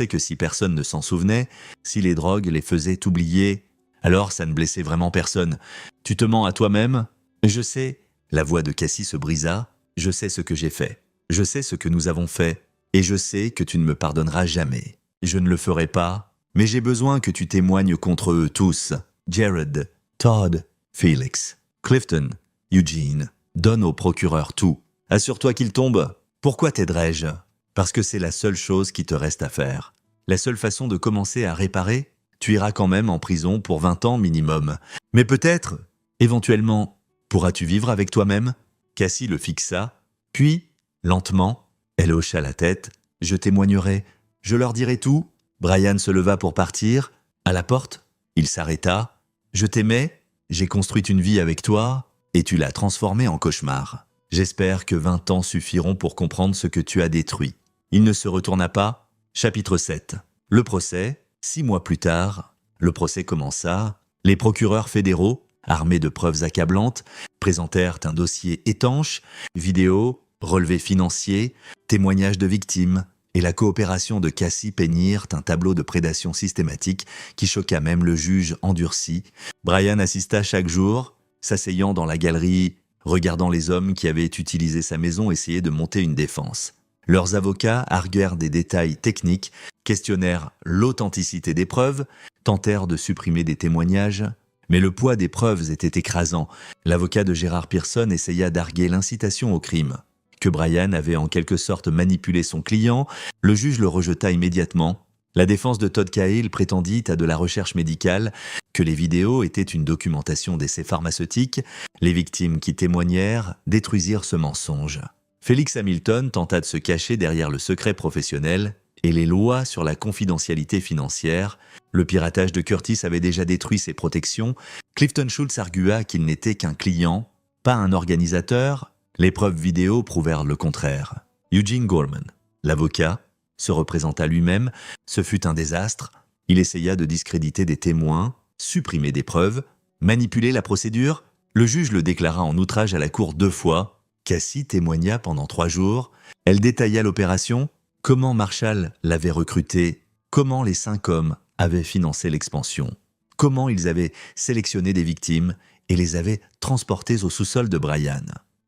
que si personne ne s'en souvenait, si les drogues les faisaient oublier, alors ça ne blessait vraiment personne. Tu te mens à toi-même ? Je sais. » La voix de Cassie se brisa. « Je sais ce que j'ai fait. Je sais ce que nous avons fait. Et je sais que tu ne me pardonneras jamais. Je ne le ferai pas, mais j'ai besoin que tu témoignes contre eux tous. Jared, Todd, Felix, Clifton, Eugene. Donne au procureur tout. Assure-toi qu'il tombe. Pourquoi t'aiderais-je ? Parce que c'est la seule chose qui te reste à faire. La seule façon de commencer à réparer, tu iras quand même en prison pour 20 ans minimum. Mais peut-être, éventuellement, pourras-tu vivre avec toi-même ? » Cassie le fixa, puis, lentement, elle hocha la tête. « Je témoignerai. Je leur dirai tout. » Brian se leva pour partir. À la porte, il s'arrêta. « Je t'aimais, j'ai construit une vie avec toi, et tu l'as transformée en cauchemar. J'espère que 20 ans suffiront pour comprendre ce que tu as détruit. » Il ne se retourna pas. Chapitre 7. Le procès. 6 mois plus tard, le procès commença. Les procureurs fédéraux, armés de preuves accablantes, présentèrent un dossier étanche, vidéos, relevés financiers, témoignages de victimes, et la coopération de Cassie peignirent un tableau de prédation systématique qui choqua même le juge endurci. Brian assista chaque jour, s'asseyant dans la galerie, regardant les hommes qui avaient utilisé sa maison essayer de monter une défense. Leurs avocats arguèrent des détails techniques, questionnèrent l'authenticité des preuves, tentèrent de supprimer des témoignages. Mais le poids des preuves était écrasant. L'avocat de Gérard Pearson essaya d'arguer l'incitation au crime. Que Brian avait en quelque sorte manipulé son client, le juge le rejeta immédiatement. La défense de Todd Cahill prétendit à de la recherche médicale que les vidéos étaient une documentation d'essais pharmaceutiques. Les victimes qui témoignèrent détruisirent ce mensonge. Félix Hamilton tenta de se cacher derrière le secret professionnel et les lois sur la confidentialité financière. Le piratage de Curtis avait déjà détruit ses protections. Clifton Schultz argua qu'il n'était qu'un client, pas un organisateur. Les preuves vidéo prouvèrent le contraire. Eugene Gorman, l'avocat, se représenta lui-même. Ce fut un désastre. Il essaya de discréditer des témoins, supprimer des preuves, manipuler la procédure. Le juge le déclara en outrage à la cour 2 fois. Cassie témoigna pendant 3 jours. Elle détailla l'opération, comment Marshall l'avait recruté, comment les 5 hommes avaient financé l'expansion, comment ils avaient sélectionné des victimes et les avaient transportées au sous-sol de Brian.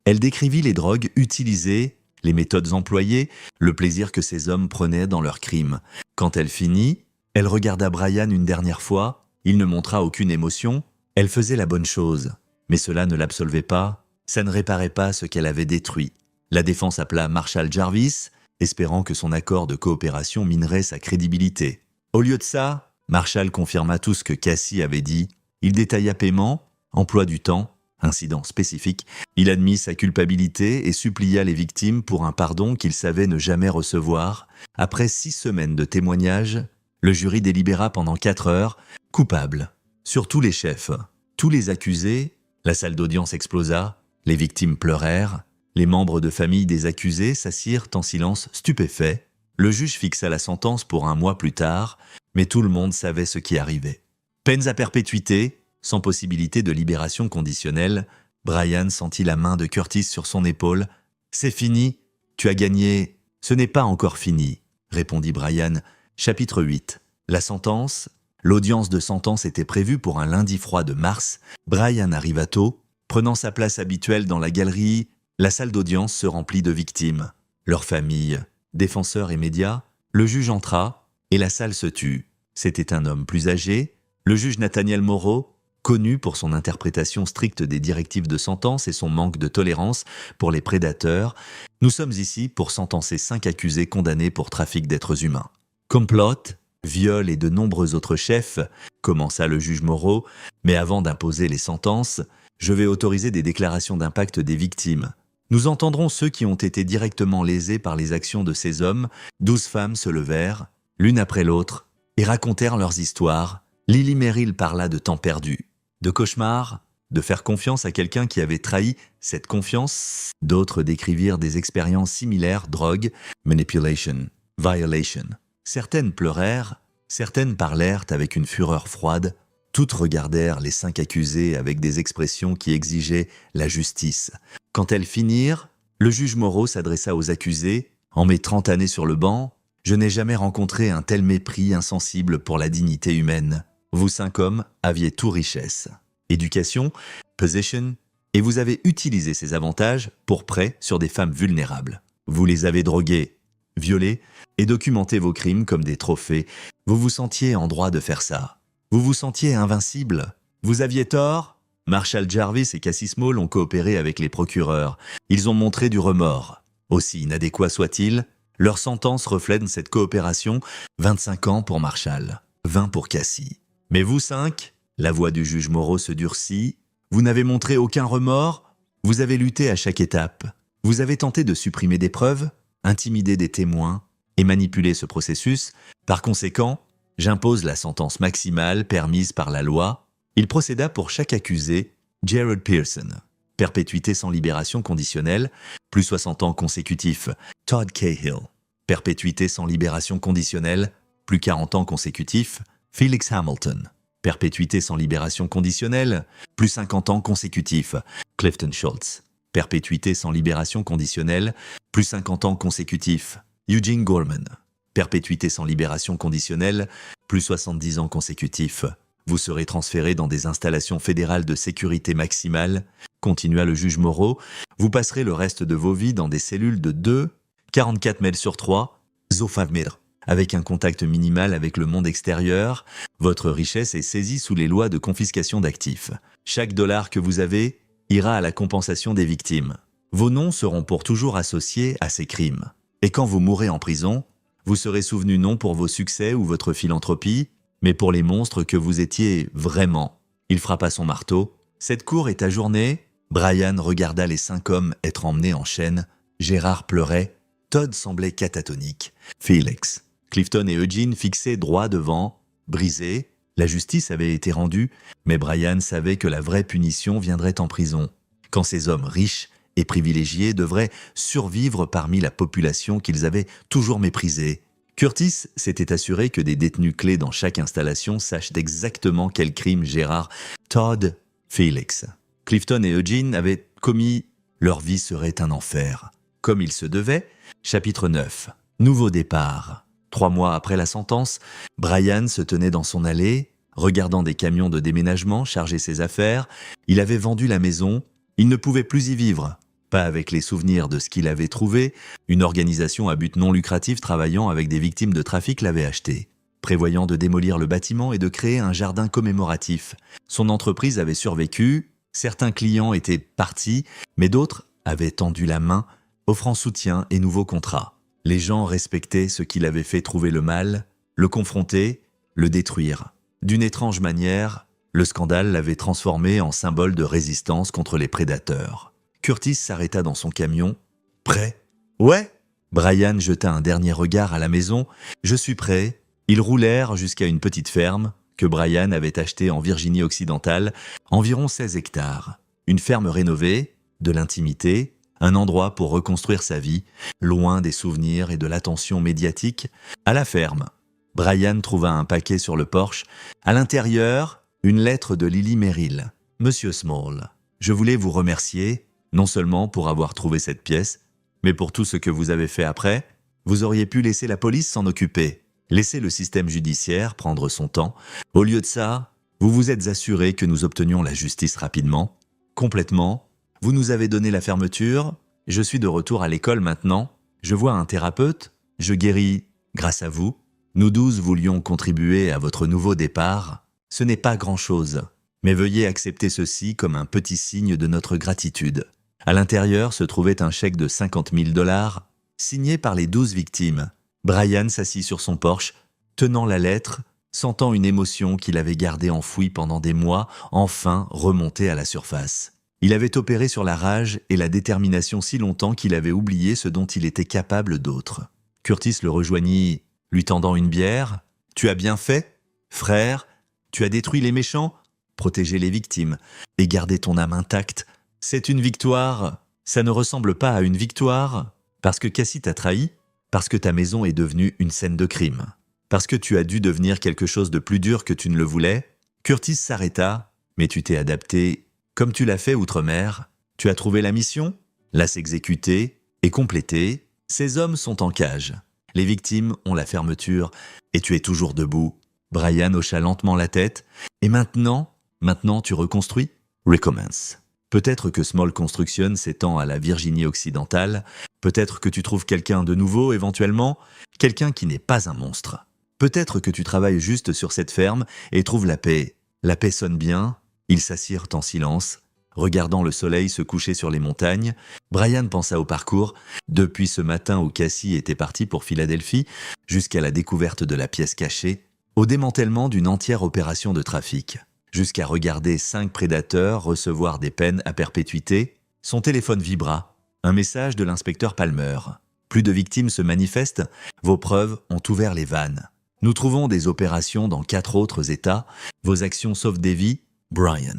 Elle décrivit les drogues utilisées, les méthodes employées, le plaisir que ces hommes prenaient dans leurs crimes. Quand elle finit, elle regarda Brian une dernière fois, il ne montra aucune émotion, elle faisait la bonne chose, mais cela ne l'absolvait pas, ça ne réparait pas ce qu'elle avait détruit. La défense appela Marshall Jarvis, espérant que son accord de coopération minerait sa crédibilité. Au lieu de ça, Marshall confirma tout ce que Cassie avait dit. Il détailla paiement, emploi du temps, incident spécifique. Il admit sa culpabilité et supplia les victimes pour un pardon qu'il savait ne jamais recevoir. Après 6 semaines de témoignages, le jury délibéra pendant 4 heures, coupable. Sur tous les chefs, tous les accusés, la salle d'audience explosa, les victimes pleurèrent, les membres de famille des accusés s'assirent en silence stupéfait. Le juge fixa la sentence pour 1 mois plus tard, mais tout le monde savait ce qui arrivait. Peines à perpétuité, sans possibilité de libération conditionnelle. Brian sentit la main de Curtis sur son épaule. « C'est fini, tu as gagné. »« Ce n'est pas encore fini, » répondit Brian. Chapitre 8. La sentence. L'audience de sentence était prévue pour un lundi froid de mars. Brian arriva tôt. Prenant sa place habituelle dans la galerie, la salle d'audience se remplit de victimes. Leurs familles, défenseurs et médias. Le juge entra et la salle se tut. C'était un homme plus âgé, le juge Nathaniel Moreau, connu pour son interprétation stricte des directives de sentence et son manque de tolérance pour les prédateurs. Nous sommes ici pour sentencer 5 accusés condamnés pour trafic d'êtres humains. Complot, viol et de nombreux autres chefs, commença le juge Moreau, mais avant d'imposer les sentences, je vais autoriser des déclarations d'impact des victimes. Nous entendrons ceux qui ont été directement lésés par les actions de ces hommes. 12 femmes se levèrent, l'une après l'autre, et racontèrent leurs histoires. Lily Merrill parla de temps perdu, de cauchemars, de faire confiance à quelqu'un qui avait trahi cette confiance. D'autres décrivirent des expériences similaires, drogue, manipulation, violation. Certaines pleurèrent, certaines parlèrent avec une fureur froide. Toutes regardèrent les 5 accusés avec des expressions qui exigeaient la justice. Quand elles finirent, le juge Moreau s'adressa aux accusés. « En mes 30 années sur le banc, je n'ai jamais rencontré un tel mépris insensible pour la dignité humaine. Vous 5 hommes aviez tout richesse, éducation, position, et vous avez utilisé ces avantages pour prêt sur des femmes vulnérables. Vous les avez droguées, violées et documenté vos crimes comme des trophées. Vous vous sentiez en droit de faire ça. Vous vous sentiez invincible. Vous aviez tort. Marshall Jarvis et Cassie Small ont coopéré avec les procureurs. Ils ont montré du remords. Aussi inadéquat soit-il, leur sentence reflète cette coopération. 25 ans pour Marshall, 20 pour Cassie. Mais vous 5, la voix du juge Moreau se durcit. Vous n'avez montré aucun remords. Vous avez lutté à chaque étape. Vous avez tenté de supprimer des preuves, intimider des témoins et manipuler ce processus. Par conséquent, j'impose la sentence maximale permise par la loi. Il procéda pour chaque accusé, Jared Pearson, perpétuité sans libération conditionnelle, plus 60 ans consécutifs. Todd Cahill, perpétuité sans libération conditionnelle, plus 40 ans consécutifs. Felix Hamilton, perpétuité sans libération conditionnelle, plus 50 ans consécutifs. Clifton Schultz, perpétuité sans libération conditionnelle, plus 50 ans consécutifs. Eugene Gorman, perpétuité sans libération conditionnelle, plus 70 ans consécutifs. Vous serez transféré dans des installations fédérales de sécurité maximale, continua le juge Moreau. Vous passerez le reste de vos vies dans des cellules de 2, 44 mètres sur 3, Zofavmir, avec un contact minimal avec le monde extérieur, votre richesse est saisie sous les lois de confiscation d'actifs. Chaque dollar que vous avez ira à la compensation des victimes. Vos noms seront pour toujours associés à ces crimes. Et quand vous mourrez en prison, vous serez souvenu non pour vos succès ou votre philanthropie, mais pour les monstres que vous étiez vraiment. Il frappa son marteau. Cette cour est ajournée. Brian regarda les 5 hommes être emmenés en chaîne. Gérard pleurait. Todd semblait catatonique. Felix, Clifton et Eugene fixaient droit devant, brisés. La justice avait été rendue, mais Brian savait que la vraie punition viendrait en prison, quand ces hommes riches et privilégiés devraient survivre parmi la population qu'ils avaient toujours méprisée. Curtis s'était assuré que des détenus clés dans chaque installation sachent exactement quel crime Gérard, Todd, Felix, Clifton et Eugene avaient commis. Leur vie serait un enfer. Comme il se devait. Chapitre 9. Nouveau départ. 3 mois après la sentence, Brian se tenait dans son allée, regardant des camions de déménagement charger ses affaires. Il avait vendu la maison. Il ne pouvait plus y vivre. Pas avec les souvenirs de ce qu'il avait trouvé. Une organisation à but non lucratif travaillant avec des victimes de trafic l'avait acheté, prévoyant de démolir le bâtiment et de créer un jardin commémoratif. Son entreprise avait survécu. Certains clients étaient partis, mais d'autres avaient tendu la main, offrant soutien et nouveaux contrats. Les gens respectaient ce qu'il avait fait trouver le mal, le confronter, le détruire. D'une étrange manière, le scandale l'avait transformé en symbole de résistance contre les prédateurs. Curtis s'arrêta dans son camion. « Prêt ?»« Ouais !» Brian jeta un dernier regard à la maison. « Je suis prêt. » Ils roulèrent jusqu'à une petite ferme que Brian avait achetée en Virginie occidentale, environ 16 hectares. Une ferme rénovée, de l'intimité, un endroit pour reconstruire sa vie, loin des souvenirs et de l'attention médiatique. À la ferme, Brian trouva un paquet sur le porche. À l'intérieur, une lettre de Lily Merrill. « Monsieur Small, je voulais vous remercier, non seulement pour avoir trouvé cette pièce, mais pour tout ce que vous avez fait après. Vous auriez pu laisser la police s'en occuper, laisser le système judiciaire prendre son temps. Au lieu de ça, vous vous êtes assuré que nous obtenions la justice rapidement, complètement. Vous nous avez donné la fermeture, je suis de retour à l'école maintenant, je vois un thérapeute, je guéris grâce à vous. Nous 12 voulions contribuer à votre nouveau départ. Ce n'est pas grand-chose, mais veuillez accepter ceci comme un petit signe de notre gratitude. » À l'intérieur se trouvait un chèque de 50 000 $, signé par les 12 victimes. Brian s'assit sur son porche, tenant la lettre, sentant une émotion qu'il avait gardée enfouie pendant des mois, enfin remonter à la surface. Il avait opéré sur la rage et la détermination si longtemps qu'il avait oublié ce dont il était capable d'autre. Curtis le rejoignit, lui tendant une bière. « Tu as bien fait, frère. Tu as détruit les méchants, protégé les victimes et gardé ton âme intacte. C'est une victoire. Ça ne ressemble pas à une victoire parce que Cassie t'a trahi, parce que ta maison est devenue une scène de crime, parce que tu as dû devenir quelque chose de plus dur que tu ne le voulais. » Curtis s'arrêta. « Mais tu t'es adapté. Comme tu l'as fait outre-mer, tu as trouvé la mission, l'a s'exécuter et compléter. Ces hommes sont en cage. Les victimes ont la fermeture et tu es toujours debout. » Brian hocha lentement la tête. « Et maintenant tu reconstruis ? Recommence. Peut-être que Small Construction s'étend à la Virginie occidentale. Peut-être que tu trouves quelqu'un de nouveau éventuellement, quelqu'un qui n'est pas un monstre. Peut-être que tu travailles juste sur cette ferme et trouves la paix. La paix sonne bien. » Ils s'assirent en silence, regardant le soleil se coucher sur les montagnes. Brian pensa au parcours, depuis ce matin où Cassie était partie pour Philadelphie, jusqu'à la découverte de la pièce cachée, au démantèlement d'une entière opération de trafic, jusqu'à regarder 5 prédateurs recevoir des peines à perpétuité. Son téléphone vibra. Un message de l'inspecteur Palmer. « Plus de victimes se manifestent. Vos preuves ont ouvert les vannes. Nous trouvons des opérations dans 4 autres États. Vos actions sauvent des vies. Brian. »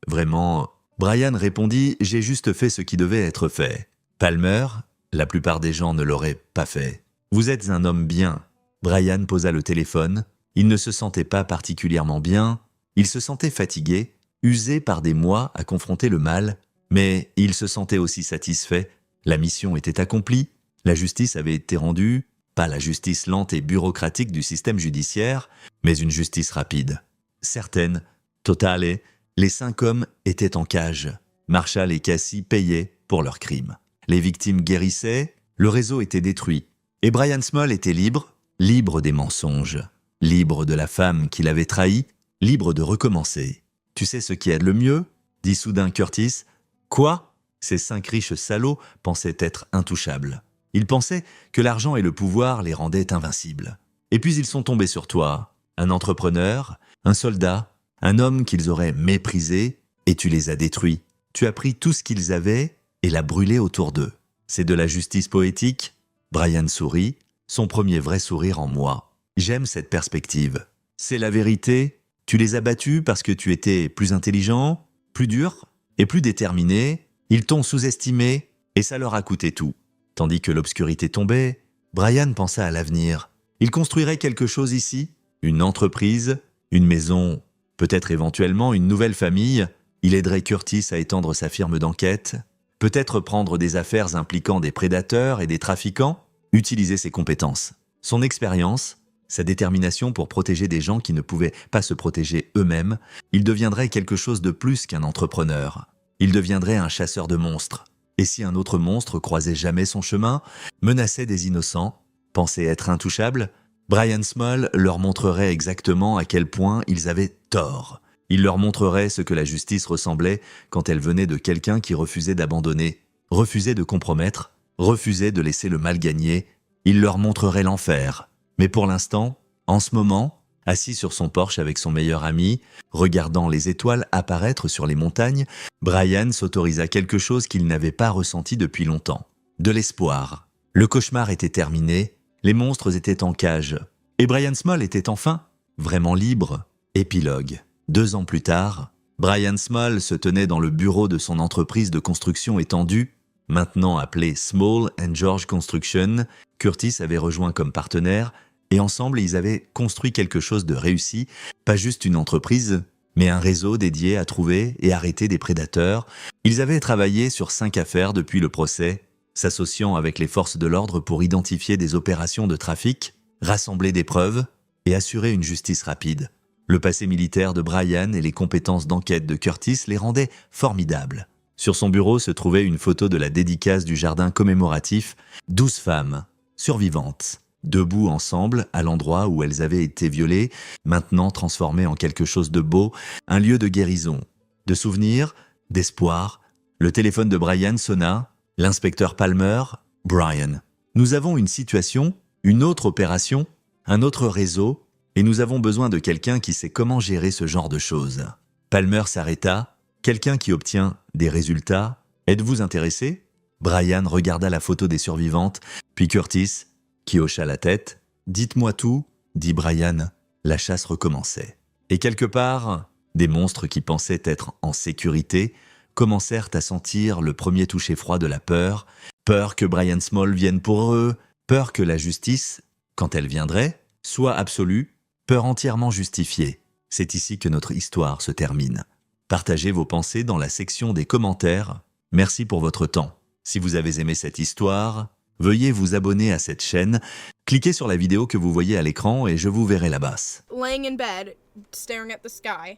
Vraiment, Brian répondit « J'ai juste fait ce qui devait être fait. » Palmer, la plupart des gens ne l'auraient pas fait. « Vous êtes un homme bien. » Brian posa le téléphone. Il ne se sentait pas particulièrement bien. Il se sentait fatigué, usé par des mois à confronter le mal, mais il se sentait aussi satisfait. La mission était accomplie. La justice avait été rendue, pas la justice lente et bureaucratique du système judiciaire, mais une justice rapide. Certaine, totale, les 5 hommes étaient en cage. Marshall et Cassie payaient pour leurs crimes. Les victimes guérissaient, le réseau était détruit. Et Brian Small était libre, libre des mensonges, libre de la femme qui l'avait trahi, libre de recommencer. Tu sais ce qui aide le mieux? Dit soudain Curtis. Quoi? Ces 5 riches salauds pensaient être intouchables. Ils pensaient que l'argent et le pouvoir les rendaient invincibles. Et puis ils sont tombés sur toi, un entrepreneur, un soldat, un homme qu'ils auraient méprisé, et tu les as détruits. Tu as pris tout ce qu'ils avaient et l'as brûlé autour d'eux. C'est de la justice poétique? Brian sourit, son premier vrai sourire en moi. J'aime cette perspective. C'est la vérité? Tu les as battus parce que tu étais plus intelligent, plus dur et plus déterminé. Ils t'ont sous-estimé et ça leur a coûté tout. Tandis que l'obscurité tombait, Brian pensa à l'avenir. Il construirait quelque chose ici, une entreprise, une maison, peut-être éventuellement une nouvelle famille. Il aiderait Curtis à étendre sa firme d'enquête, peut-être prendre des affaires impliquant des prédateurs et des trafiquants, utiliser ses compétences, son expérience, sa détermination pour protéger des gens qui ne pouvaient pas se protéger eux-mêmes. Il deviendrait quelque chose de plus qu'un entrepreneur. Il deviendrait un chasseur de monstres. Et si un autre monstre croisait jamais son chemin, menaçait des innocents, pensait être intouchable, Brian Small leur montrerait exactement à quel point ils avaient tort. Il leur montrerait ce que la justice ressemblait quand elle venait de quelqu'un qui refusait d'abandonner, refusait de compromettre, refusait de laisser le mal gagner. Il leur montrerait l'enfer. Mais pour l'instant, en ce moment, assis sur son porche avec son meilleur ami, regardant les étoiles apparaître sur les montagnes, Brian s'autorisa quelque chose qu'il n'avait pas ressenti depuis longtemps. De l'espoir. Le cauchemar était terminé, les monstres étaient en cage, et Brian Small était enfin vraiment libre. Épilogue. 2 ans plus tard, Brian Small se tenait dans le bureau de son entreprise de construction étendue, maintenant appelée Small & George Construction. Curtis avait rejoint comme partenaire, et ensemble ils avaient construit quelque chose de réussi, pas juste une entreprise, mais un réseau dédié à trouver et arrêter des prédateurs. Ils avaient travaillé sur 5 affaires depuis le procès, s'associant avec les forces de l'ordre pour identifier des opérations de trafic, rassembler des preuves et assurer une justice rapide. Le passé militaire de Brian et les compétences d'enquête de Curtis les rendaient formidables. Sur son bureau se trouvait une photo de la dédicace du jardin commémoratif, 12 femmes, survivantes, debout ensemble à l'endroit où elles avaient été violées, maintenant transformées en quelque chose de beau, un lieu de guérison, de souvenirs, d'espoir. Le téléphone de Brian sonna, l'inspecteur Palmer, Brian. Nous avons une situation, une autre opération, un autre réseau, et nous avons besoin de quelqu'un qui sait comment gérer ce genre de choses. Palmer s'arrêta, quelqu'un qui obtient des résultats. Êtes-vous intéressé? Brian regarda la photo des survivantes, puis Curtis, qui hocha la tête. Dites-moi tout, dit Brian. La chasse recommençait. Et quelque part, des monstres qui pensaient être en sécurité commencèrent à sentir le premier toucher froid de la peur. Peur que Brian Small vienne pour eux, peur que la justice, quand elle viendrait, soit absolue, peur entièrement justifiée. C'est ici que notre histoire se termine. Partagez vos pensées dans la section des commentaires. Merci pour votre temps. Si vous avez aimé cette histoire, veuillez vous abonner à cette chaîne. Cliquez sur la vidéo que vous voyez à l'écran et je vous verrai là-bas. Laying in bed, staring at the sky.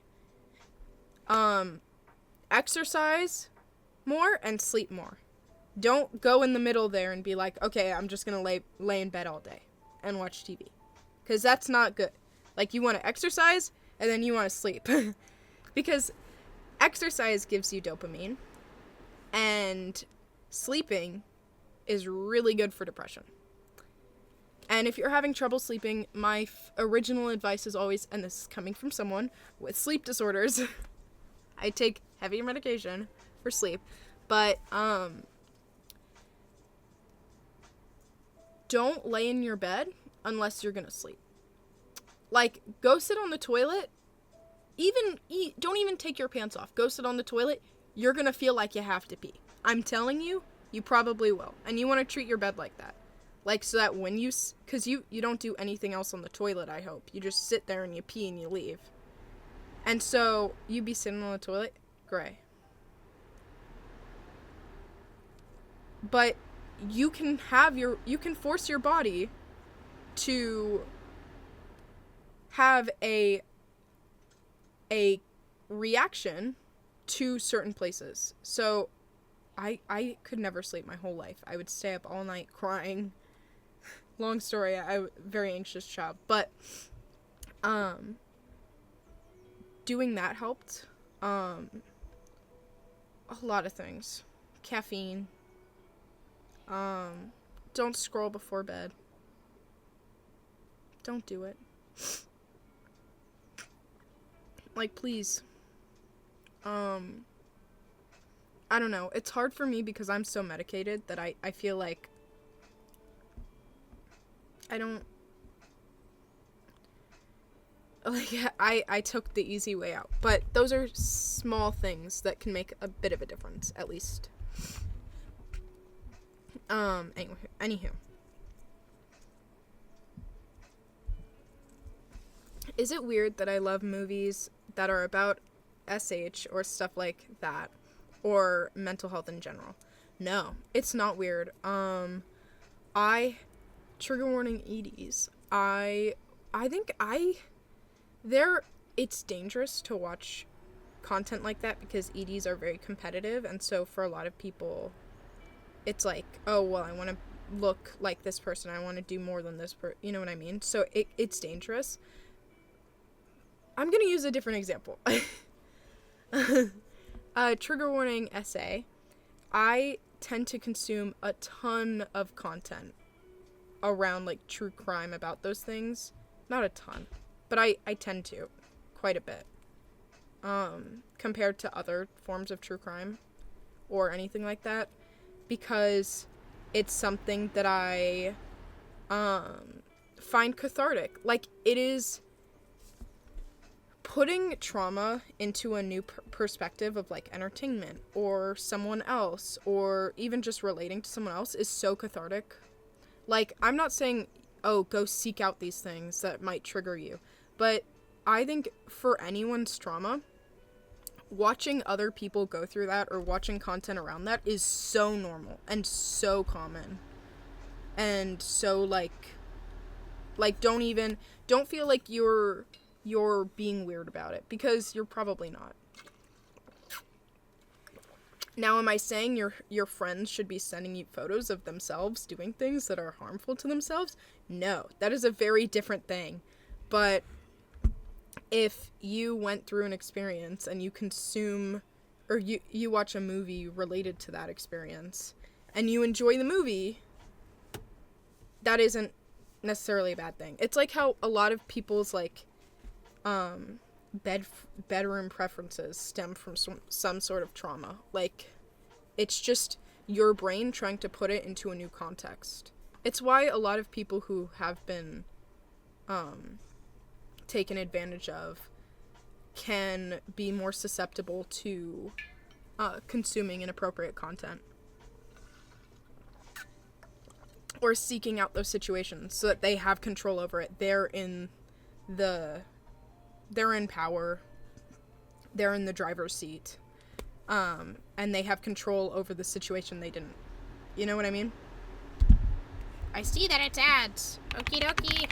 Exercise more and sleep more. Don't go in the middle there and be like, okay, I'm just gonna lay in bed all day and watch TV. Because that's not good. Like, you want to exercise and then you want to sleep. Because exercise gives you dopamine, and sleeping is really good for depression. And if you're having trouble sleeping, my original advice is always, and this is coming from someone with sleep disorders, I take heavy medication for sleep, but don't lay in your bed unless you're gonna sleep. Like, go sit on the toilet. Don't even take your pants off. Go sit on the toilet. You're gonna feel like you have to pee. I'm telling you, you probably will. And you want to treat your bed like that. Like, so that when because you don't do anything else on the toilet, I hope. You just sit there and you pee and you leave. And so, you be sitting on the toilet, gray. But you can force your body to have a reaction to certain places. So I could never sleep my whole life. I would stay up all night crying long story. I very anxious child, but doing that helped. A lot of things. Caffeine. Don't scroll before bed. Don't do it. Like, please. I don't know. It's hard for me because I'm so medicated that I feel like I don't... Like, I took the easy way out. But those are small things that can make a bit of a difference, at least. Anywho. Is it weird that I love movies that are about SH or stuff like that? Or mental health in general? No, it's not weird. Trigger warning EDs. I think it's dangerous to watch content like that because EDs are very competitive, and so for a lot of people, it's like, oh, well, I want to look like this person, I want to do more than this you know what I mean? So it's dangerous. I'm gonna use a different example. Trigger warning essay. I tend to consume a ton of content around, like, true crime about those things. Not a ton, but I tend to quite a bit. Compared to other forms of true crime or anything like that, because it's something that I find cathartic. Like, it is putting trauma into a new perspective of, like, entertainment or someone else, or even just relating to someone else, is so cathartic. Like, I'm not saying, oh, go seek out these things that might trigger you, but I think for anyone's trauma, watching other people go through that or watching content around that is so normal and so common. And so, like don't feel like you're being weird about it, because you're probably not. Now, am I saying your friends should be sending you photos of themselves doing things that are harmful to themselves? No, that is a very different thing. But if you went through an experience and you consume, or you watch a movie related to that experience and you enjoy the movie, that isn't necessarily a bad thing. It's like how a lot of people's, like, bedroom preferences stem from some sort of trauma. Like, it's just your brain trying to put it into a new context. It's why a lot of people who have been taken advantage of can be more susceptible to consuming inappropriate content or seeking out those situations so that they have control over it. They're in power, they're in the driver's seat, and they have control over the situation they didn't. You know what I mean? I see that it's ads. Okie dokie.